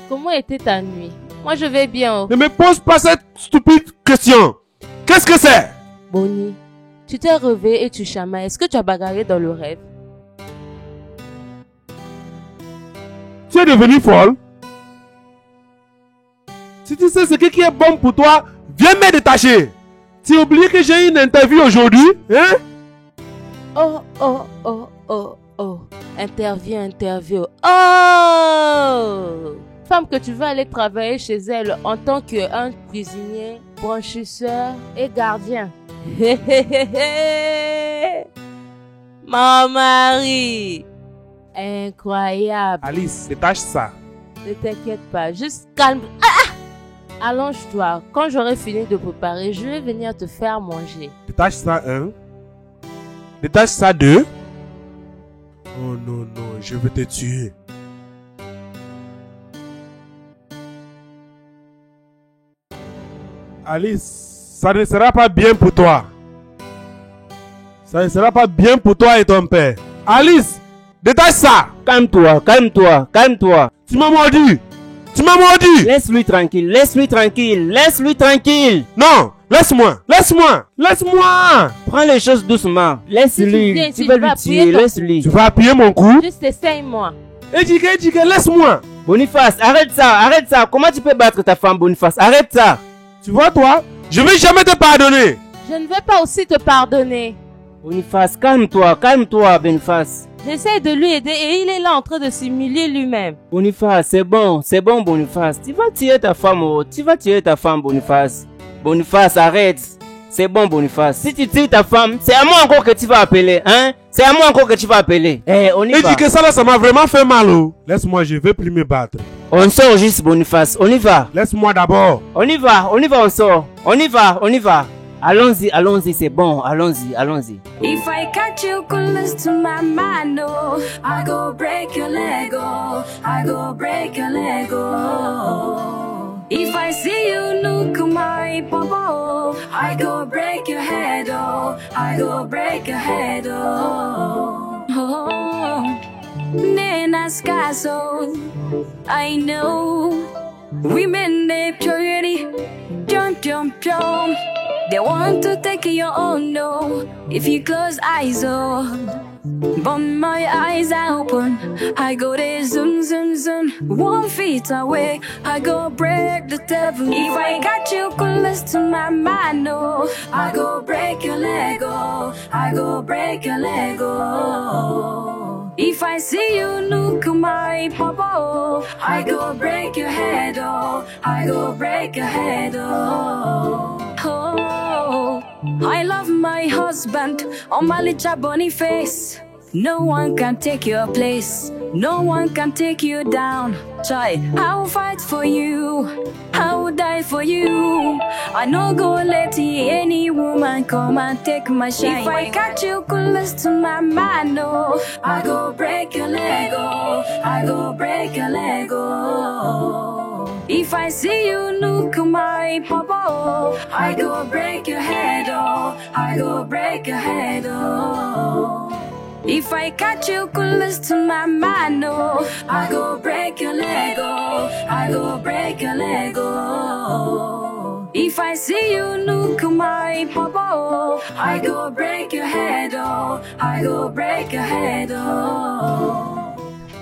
Comment était ta nuit? Moi je vais bien. Ne me pose pas cette stupide question! Qu'est-ce que c'est? Bonnie, tu t'es réveillé et tu chamailles. Est-ce que tu as bagarré dans le rêve? Tu es devenue folle? Si tu sais ce qui est bon pour toi, viens me détacher. Tu oublies que j'ai une interview aujourd'hui, hein? Oh. Interview. Oh! Femme que tu veux aller travailler chez elle en tant qu'un cuisinier, branchisseur et gardien. Mon mari! Incroyable. Alice, détache ça. Ne t'inquiète pas, juste calme. Allonge-toi. Quand j'aurai fini de préparer, je vais venir te faire manger. Détache ça, hein? Détache ça de... Oh non, non, je vais te tuer. Alice, ça ne sera pas bien pour toi. Ça ne sera pas bien pour toi et ton père. Alice, détache ça. Calme-toi, calme-toi, calme-toi. Tu m'as mordu. Tu m'as mordu. Laisse-lui tranquille, laisse-lui tranquille, laisse-lui tranquille. Non, laisse-moi, laisse-moi, laisse-moi. Prends les choses doucement. Si tu Laisse-lui, viens tu ici, vas tu vas lui appuyer tuer, ton laisse-lui. Tu vas appuyer mon cou. Juste essaye-moi. Ejike, laisse-moi. Boniface, arrête ça, arrête ça. Comment tu peux battre ta femme, Boniface? Arrête ça. Tu vois toi, je vais jamais te pardonner. Je ne vais pas aussi te pardonner. Boniface, calme-toi, calme-toi, Boniface. J'essaie de lui aider et il est là en train de s'humilier lui-même. Boniface, c'est bon, Boniface. Tu vas tuer ta femme, oh. Tu vas tuer ta femme, Boniface. Boniface, arrête. C'est bon, Boniface. Si tu tues ta femme, c'est à moi encore que tu vas appeler, hein? C'est à moi encore que tu vas appeler. Eh, on y va. Ejike, ça là, ça m'a vraiment fait mal. Oh. Laisse-moi, je vais plus me battre. On sort juste, Boniface. On y va. Laisse-moi d'abord. On y va, on sort. On y va. Allons-y, allons-y, c'est bon. Allons-y, allons-y. If I catch you close to my mind, no, I go break your leg, oh, I go break your leg, oh. If I see you look my papa, I go break your head, oh, I go break your head, oh. Oh. Nena Scasso, I know women they purity, jump. They want to take your own, no. If you close eyes, oh, but my eyes are open. I go there, zoom. 1 feet away, I go break the devil. If I got you close to my mind, no, I go break your leg, oh, I go break your leg, oh. If I see you look my papa, oh, I go break your head, oh, I go break your head, oh. Oh, I love my husband, on my little bunny face. No one can take your place, no one can take you down. Try, I'll fight for you, I'll die for you. I no go let any woman come and take my shine. If I catch you close to my mind, no, I go break your leg, oh, I go break your leg, oh. If I see you look my papa, oh, I go break your head, oh, I go break your head, oh. If I catch you close to my mind, oh, I go break your leg, oh, I go break your leg, oh. If I see you look my papa, oh, I go break your head, oh, I go break your head, oh.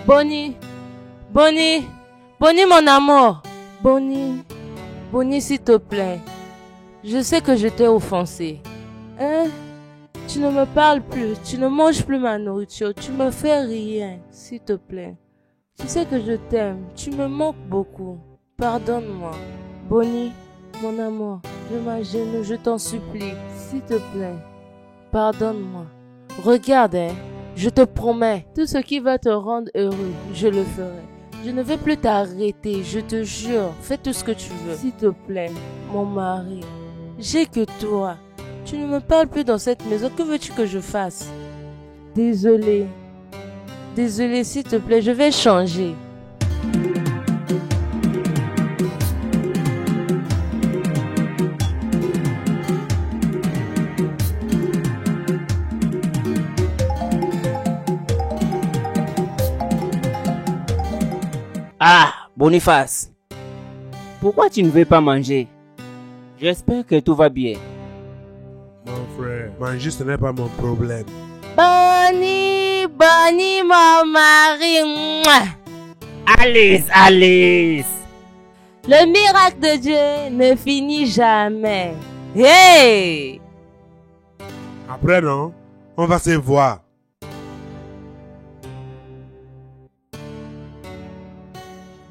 Bonnie, mon amour. Bonnie, s'il te plaît. Je sais que je t'ai offensé. Hein? Tu ne me parles plus, tu ne manges plus ma nourriture, tu me fais rien, s'il te plaît. Tu sais que je t'aime, tu me manques beaucoup. Pardonne-moi. Bonnie, mon amour, je m'agenouille, je t'en supplie, s'il te plaît. Pardonne-moi. Regarde, hein, je te promets, tout ce qui va te rendre heureux, je le ferai. Je ne vais plus t'arrêter, je te jure. Fais tout ce que tu veux. S'il te plaît, mon mari. J'ai que toi. Tu ne me parles plus dans cette maison. Que veux-tu que je fasse? Désolée. Désolée, s'il te plaît, je vais changer. Ah, Boniface. Pourquoi tu ne veux pas manger? J'espère que tout va bien. Mon frère, manger ce n'est pas mon problème. Bonnie, mon mari. Mouah. Alice. Le miracle de Dieu ne finit jamais. Hey! Après, non, on va se voir.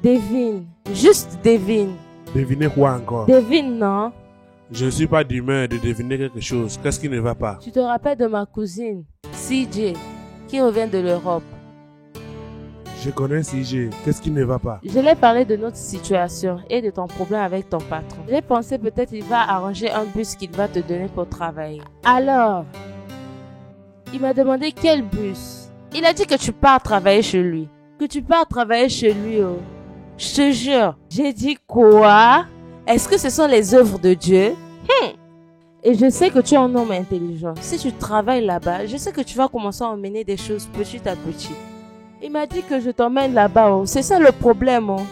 Devine, juste devine. Deviner quoi encore? Devine, non? Je ne suis pas d'humeur de deviner quelque chose. Qu'est-ce qui ne va pas? Tu te rappelles de ma cousine, CJ, qui revient de l'Europe. Je connais CJ. Qu'est-ce qui ne va pas? Je lui ai parlé de notre situation et de ton problème avec ton patron. J'ai pensé peut-être il va arranger un bus qu'il va te donner pour travailler. Alors, Il m'a demandé quel bus. Il a dit que tu pars travailler chez lui. Que tu pars travailler chez lui, oh. Je te jure. J'ai dit quoi? Est-ce que ce sont les œuvres de Dieu? Et je sais que tu es un homme intelligent. Si tu travailles là-bas, je sais que tu vas commencer à emmener des choses petit à petit. Il m'a dit que je t'emmène là-bas, oh. C'est ça le problème, oh.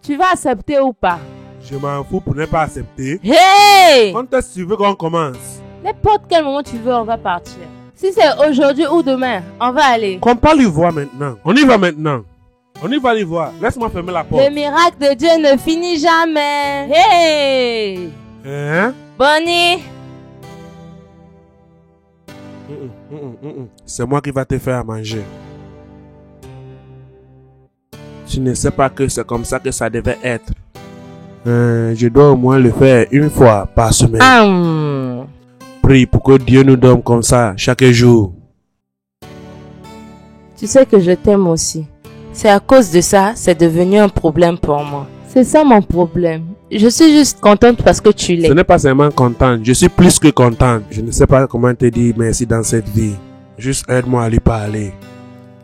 Tu vas accepter ou pas? Je m'en fous pour ne pas accepter. Hey! Quand est-ce que tu veux qu'on commence? N'importe quel moment tu veux, on va partir. Si c'est aujourd'hui ou demain, on va aller. Qu'on parle l'Ivoire maintenant. On y va maintenant. On y va l'Ivoire. Laisse-moi fermer la porte. Le miracle de Dieu ne finit jamais. Hey! Hein? Bonnie! C'est moi qui va te faire à manger. Tu ne sais pas que c'est comme ça que ça devait être. Je dois au moins le faire une fois par semaine. Prie pour que Dieu nous donne comme ça chaque jour. Tu sais que je t'aime aussi. C'est à cause de ça, c'est devenu un problème pour moi. C'est ça mon problème. Je suis juste contente parce que tu l'es. Ce n'est pas seulement contente, je suis plus que contente. Je ne sais pas comment te dire merci dans cette vie. Juste aide-moi à lui parler.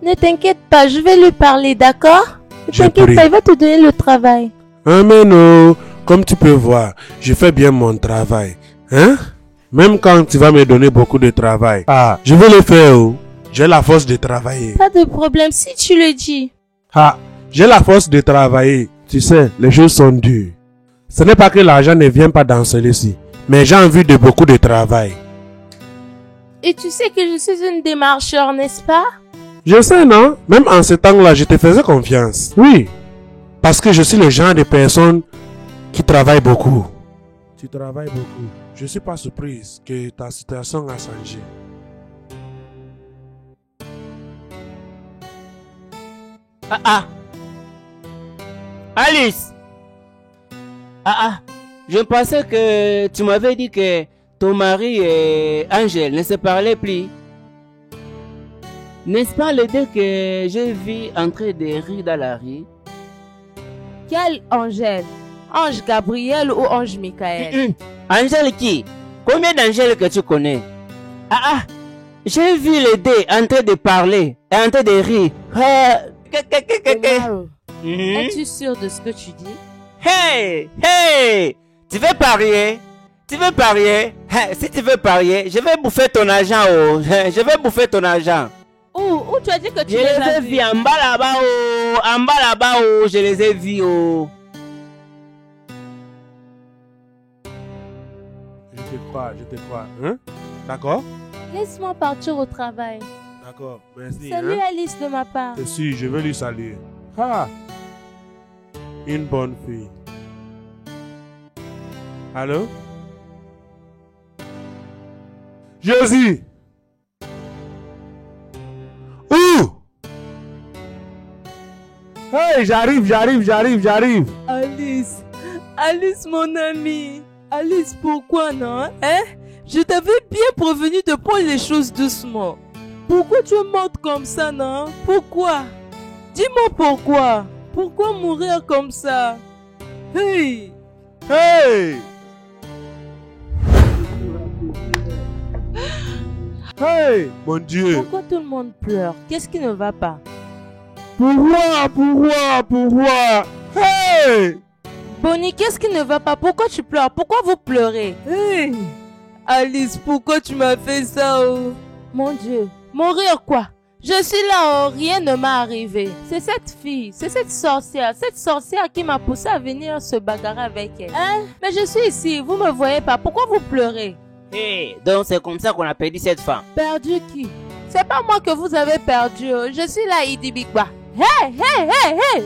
Ne t'inquiète pas, je vais lui parler, d'accord? Ne t'inquiète pas, il va te donner le travail. Mais non, comme tu peux voir, je fais bien mon travail. Hein? Même quand tu vas me donner beaucoup de travail. Je vais le faire. J'ai la force de travailler. Pas de problème si tu le dis. J'ai la force de travailler. Tu sais, les choses sont dures. Ce n'est pas que l'argent ne vient pas dans celui-ci, mais j'ai envie de beaucoup de travail. Et tu sais que je suis une démarcheur, n'est-ce pas? Je sais, non? Même en ce temps-là, je te faisais confiance. Oui. Parce que je suis le genre de personne qui travaille beaucoup. Tu travailles beaucoup. Je ne suis pas surprise que ta situation a changé. Alice! Je pensais que tu m'avais dit que ton mari et Angèle ne se parlaient plus. N'est-ce pas le deux que j'ai vu entrer des rires dans la rue? Quel Angèle? Ange Gabriel ou Ange Michael? Angèle qui? Combien d'Angèles que tu connais? J'ai vu les deux en train de parler et en train de rire. Es-tu sûr de ce que tu dis? Hey! Tu veux parier? Tu veux parier? Si tu veux parier, je vais bouffer ton argent. Je vais bouffer ton argent. Où tu as dit que tu les as vus? En bas là-bas. En bas là-bas. Je les ai vus. Je te crois. Hein? D'accord? Laisse-moi partir au travail. D'accord, merci. Salut Alice de ma part. Si, je vais lui saluer. Une bonne fille. Allô? Josie! Où? Hey, j'arrive. Alice mon amie. Alice, pourquoi non? Hein? Je t'avais bien prévenu de prendre les choses doucement. Pourquoi tu montes comme ça, non? Pourquoi? Dis-moi pourquoi. Pourquoi mourir comme ça? Hey! Hey, mon Dieu! Pourquoi tout le monde pleure? Qu'est-ce qui ne va pas? Pourquoi? Hey! Bonnie, qu'est-ce qui ne va pas? Pourquoi tu pleures? Pourquoi vous pleurez? Hey! Alice, pourquoi tu m'as fait ça? Mon Dieu, mourir quoi? Je suis là, rien ne m'est arrivé. C'est cette fille, c'est cette sorcière qui m'a poussé à venir se bagarrer avec elle. Mais je suis ici, vous me voyez pas. Pourquoi vous pleurez? Donc c'est comme ça qu'on a perdu cette femme. Perdu qui? C'est pas moi que vous avez perdu. Je suis là, Idibikwa. Hey!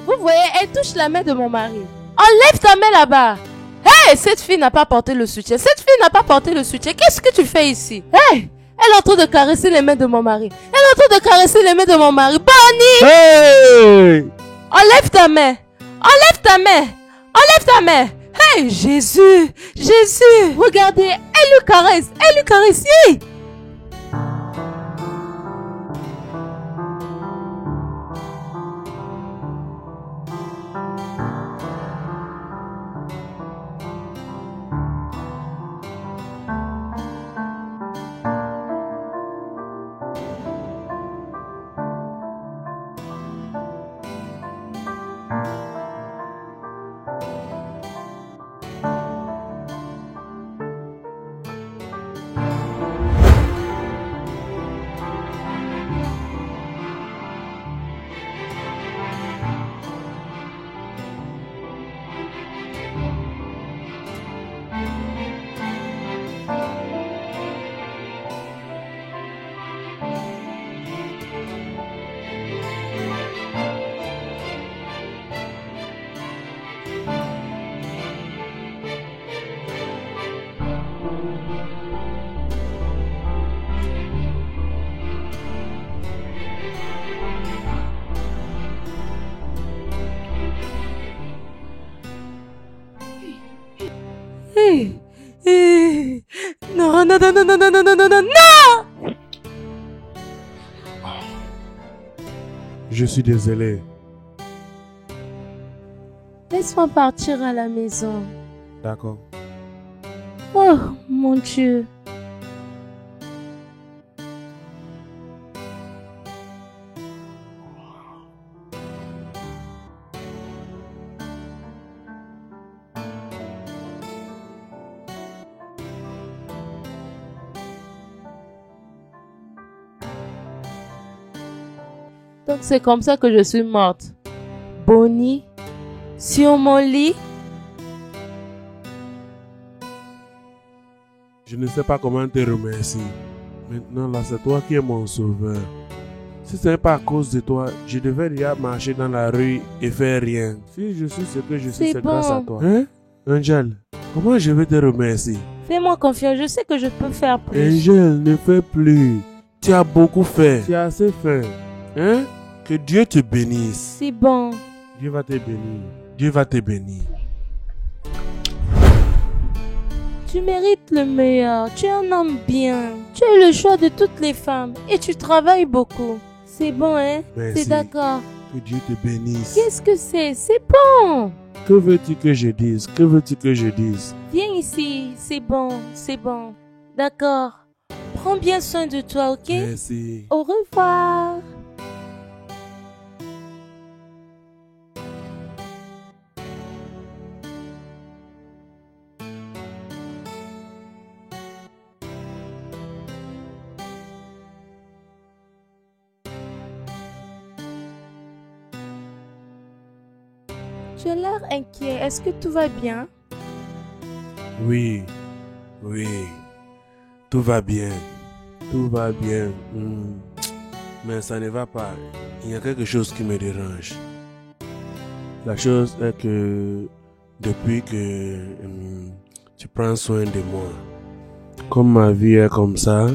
Vous voyez, elle touche la main de mon mari. Enlève ta main là-bas. Hey, cette fille n'a pas porté le soutien. Qu'est-ce que tu fais ici? Hey! Elle est en train de caresser les mains de mon mari. Bonnie! Hey! Enlève ta main. Hey, Jésus! Regardez, elle lui caresse. Yeah. Non, non, non, non, non, non, non, non, non, non, non! Je suis désolé. Laisse-moi partir à la maison. D'accord. Oh, mon Dieu. Donc c'est comme ça que je suis morte. Bonnie, sur mon lit. Je ne sais pas comment te remercier. Maintenant, là, c'est toi qui es mon sauveur. Si ce n'est pas à cause de toi, je devais déjà marcher dans la rue et faire rien. Si je suis ce que je suis, c'est grâce à toi. Hein? Angel, comment je vais te remercier? Fais-moi confiance, je sais que je peux faire plus. Angel, ne fais plus. Tu as beaucoup fait. Tu as assez fait. Hein? Que Dieu te bénisse. C'est bon. Dieu va te bénir. Dieu va te bénir. Tu mérites le meilleur. Tu es un homme bien. Tu es le choix de toutes les femmes. Et tu travailles beaucoup. C'est bon, hein? Merci. C'est d'accord. Que Dieu te bénisse. Qu'est-ce que c'est? C'est bon. Que veux-tu que je dise? Que veux-tu que je dise? Viens ici. C'est bon. C'est bon. D'accord. Prends bien soin de toi, ok? Merci. Au revoir. Tu as l'air inquiet. Est-ce que tout va bien? Oui, oui. Tout va bien. Tout va bien. Mais ça ne va pas. Il y a quelque chose qui me dérange. La chose est que depuis que tu prends soin de moi, comme ma vie est comme ça,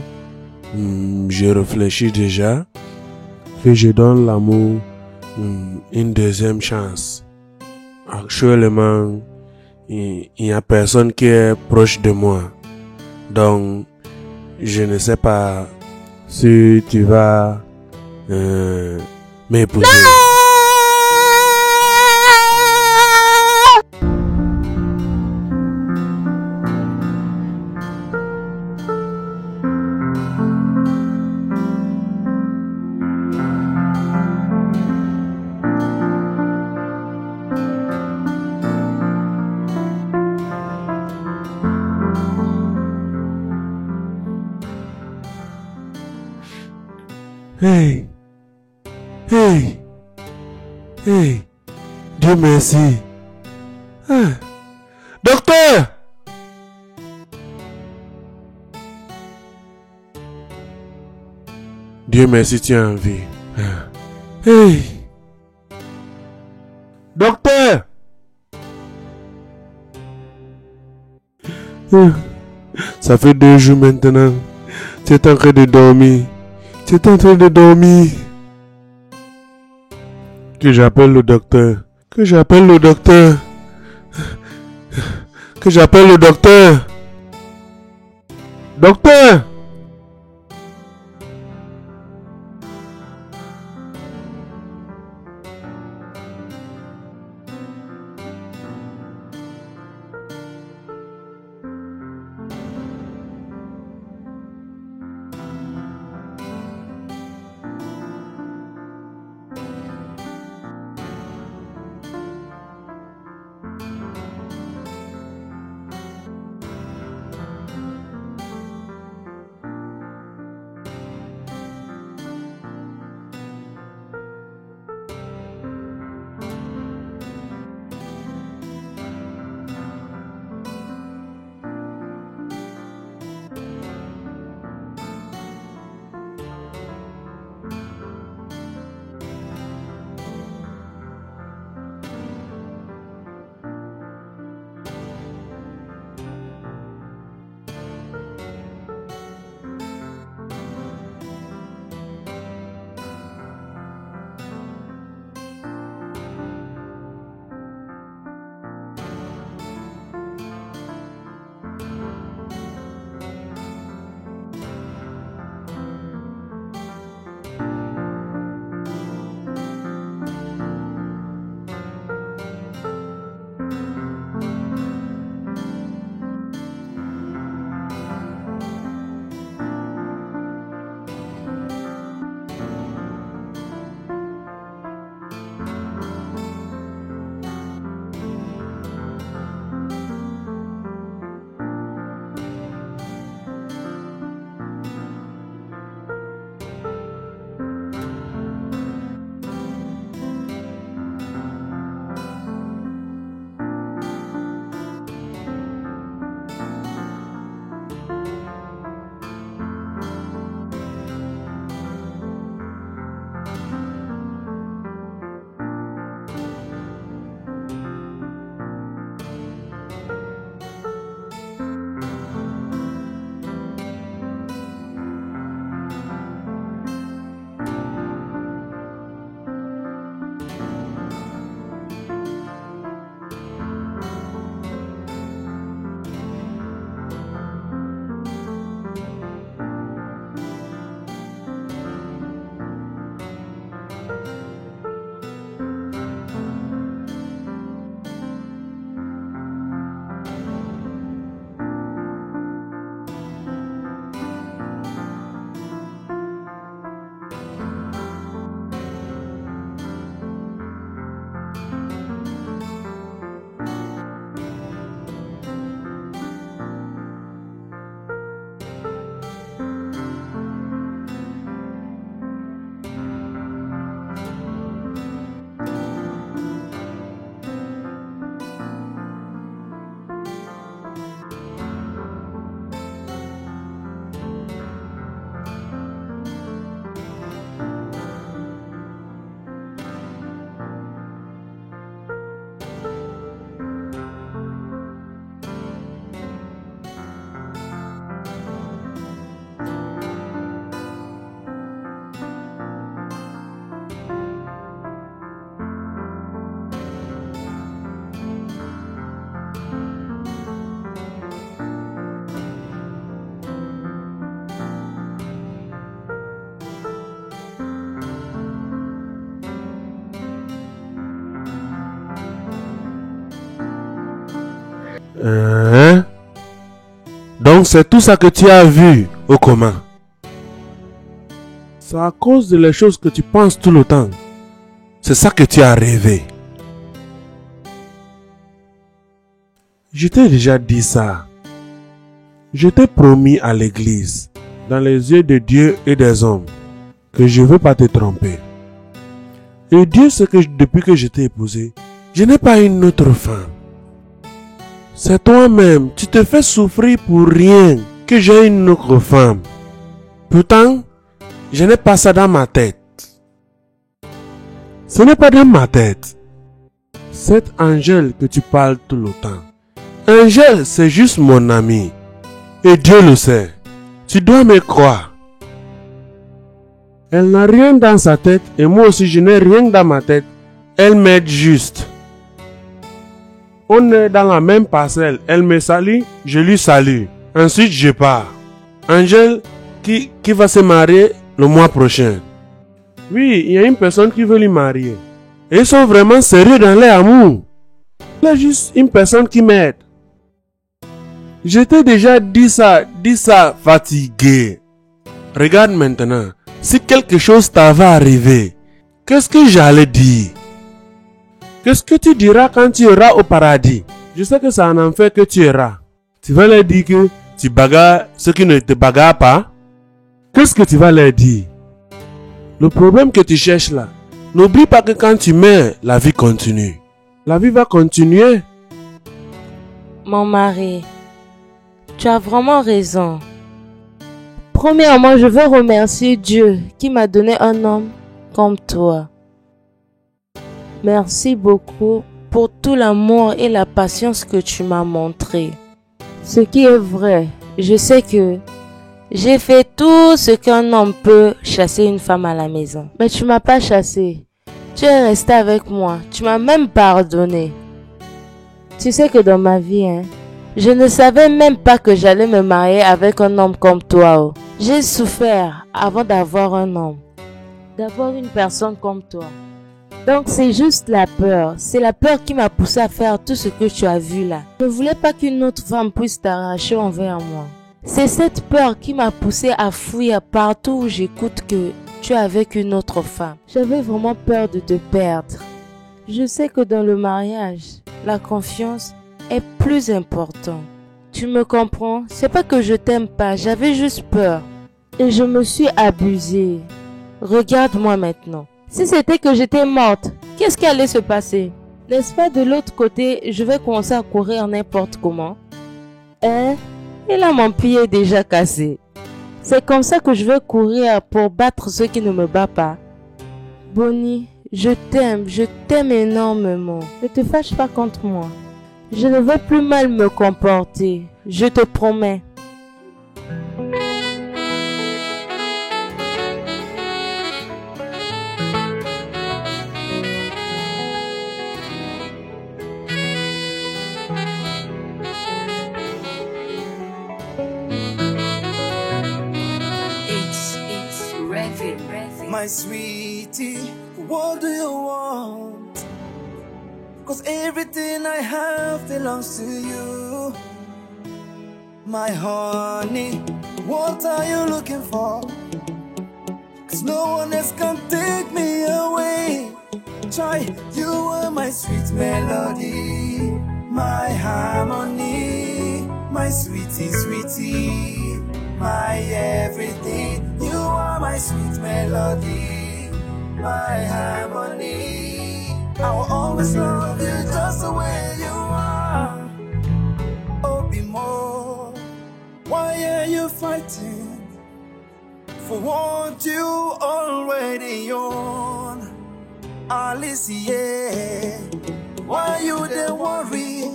je réfléchis déjà que je donne l'amour une deuxième chance. Actuellement, il n'y a personne qui est proche de moi. Donc, je ne sais pas si tu vas m'épouser. Hey, hey, hey, Dieu merci. Ah. Docteur! Dieu merci, tu es en vie. Ah. Hey! Docteur! Ça fait 2 jours maintenant. Tu es en train de dormir. Tu es en train de dormir. Que j'appelle le docteur. Que j'appelle le docteur. Que j'appelle le docteur. Docteur! Hein? Donc c'est tout ça que tu as vu au commun. C'est à cause de les choses que tu penses tout le temps. C'est ça que tu as rêvé. Je t'ai déjà dit ça. Je t'ai promis à l'église, dans les yeux de Dieu et des hommes, que je ne veux pas te tromper. Et Dieu sait que depuis que je t'ai épousé, je n'ai pas une autre femme. C'est toi-même, tu te fais souffrir pour rien que j'ai une autre femme. Pourtant, je n'ai pas ça dans ma tête. Ce n'est pas dans ma tête. Cette Angèle que tu parles tout le temps. Angèle, c'est juste mon ami. Et Dieu le sait. Tu dois me croire. Elle n'a rien dans sa tête et moi aussi je n'ai rien dans ma tête. Elle m'aide juste. On est dans la même parcelle. Elle me salue, je lui salue. Ensuite je pars. Angèle qui va se marier le mois prochain. Oui, il y a une personne qui veut lui marier. Et ils sont vraiment sérieux dans leur amour. Il y a juste une personne qui m'aide. Je t'ai déjà dit ça, fatigué. Regarde maintenant, si quelque chose t'avait arrivé, qu'est-ce que j'allais dire? Qu'est-ce que tu diras quand tu iras au paradis? Je sais que c'est en enfer que tu iras. Tu vas leur dire que tu bagarres ceux qui ne te bagarrent pas? Qu'est-ce que tu vas leur dire? Le problème que tu cherches là, n'oublie pas que quand tu meurs, la vie continue. La vie va continuer. Mon mari, tu as vraiment raison. Premièrement, je veux remercier Dieu qui m'a donné un homme comme toi. Merci beaucoup pour tout l'amour et la patience que tu m'as montré. Ce qui est vrai, je sais que j'ai fait tout ce qu'un homme peut chasser une femme à la maison. Mais tu m'as pas chassé. Tu es resté avec moi. Tu m'as même pardonné. Tu sais que dans ma vie, je ne savais même pas que j'allais me marier avec un homme comme toi. Oh. J'ai souffert avant d'avoir un homme. D'avoir une personne comme toi. Donc c'est juste la peur. C'est la peur qui m'a poussé à faire tout ce que tu as vu là. Je ne voulais pas qu'une autre femme puisse t'arracher envers moi. C'est cette peur qui m'a poussé à fuir partout où j'écoute que tu es avec une autre femme. J'avais vraiment peur de te perdre. Je sais que dans le mariage, la confiance est plus importante. Tu me comprends? C'est pas que je t'aime pas, j'avais juste peur. Et je me suis abusée. Regarde-moi maintenant. Si c'était que j'étais morte, qu'est-ce qui allait se passer? N'est-ce pas de l'autre côté, je vais commencer à courir n'importe comment? Et là mon pied est déjà cassé. C'est comme ça que je vais courir pour battre ceux qui ne me battent pas. Bonnie, je t'aime énormément. Ne te fâche pas contre moi. Je ne veux plus mal me comporter, je te promets. My sweetie, what do you want? 'Cause everything I have belongs to you. My honey, what are you looking for? 'Cause no one else can take me away. Try, you are my sweet melody, my harmony, my sweetie, sweetie, my everything. You are my sweet melody, my harmony. I will always love you just the way you are. Oh, be more. Why are you fighting for what you already own? Alice, yeah. Why you they worry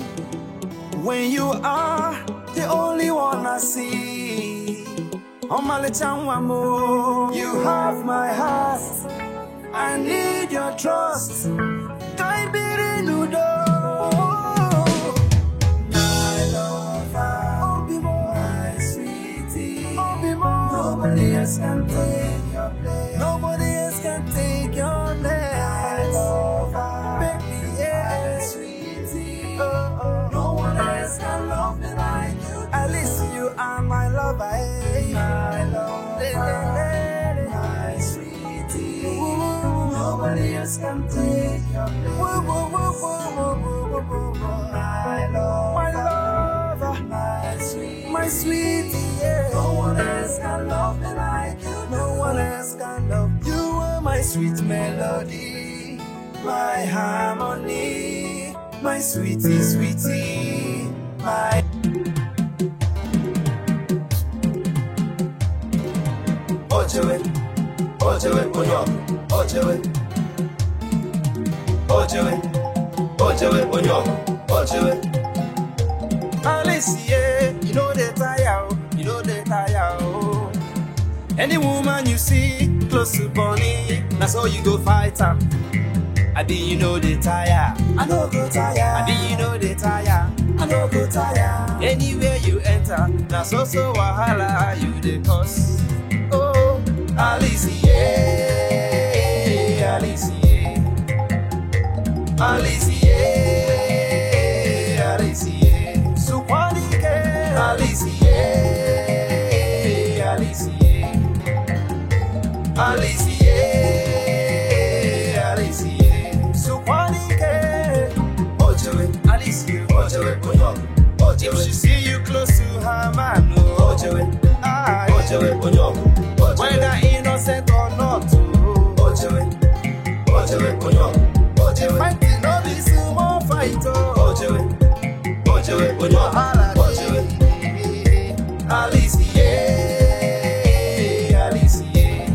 when you are the only one I see? You have my heart, I need your trust. Guide me in the door. My lover, my sweetie, nobody else can take your place. Nobody else can take your place. My lover, baby, yeah, sweetie, no one else can. are my lover, my love, my sweetie. Nobody else can take your place. My love, my sweetie. Yeah. No one else can love me like you. No one else can love you. You are my sweet melody, my harmony, my sweetie, sweetie, my. Ojewe, ojewe, onyo, ojewe, ojewe, ojewe, onyo, ojewe. Alice, yeah, you know they tire, you know they tire. Oh. Any woman you see close to Bonnie, that's how you go fight her. I be you know they tire, I know go tire. I be you know they tire, I know go tire. Anywhere you enter, that's also wahala you the cause. Oh, Alice, yeah, Alice, yeah, Alice, yeah, Alice, yeah. Supanike, Alice, yeah, Alice, yeah, Alice, yeah, Alice, yeah. Supanike, Ojewe, Alice, Ojewe, Ojewe. If she see you close to her man, Ojewe, Ojewe, Ojewe. Whether innocent or not, Ojewe, Ojewe, Ojewe. Fighting no be small fight, Ojewe, Ojewe, Ojewe. Alice, yeah, Alice, yeah,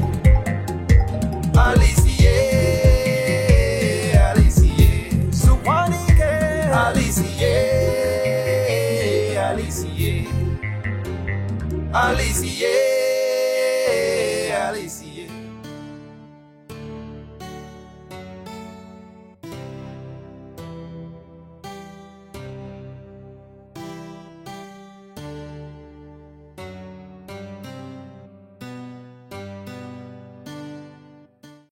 Alice, yeah, Alice, yeah. Supanike, Alice, yeah, Alice, yeah, Alice, yeah. Alice.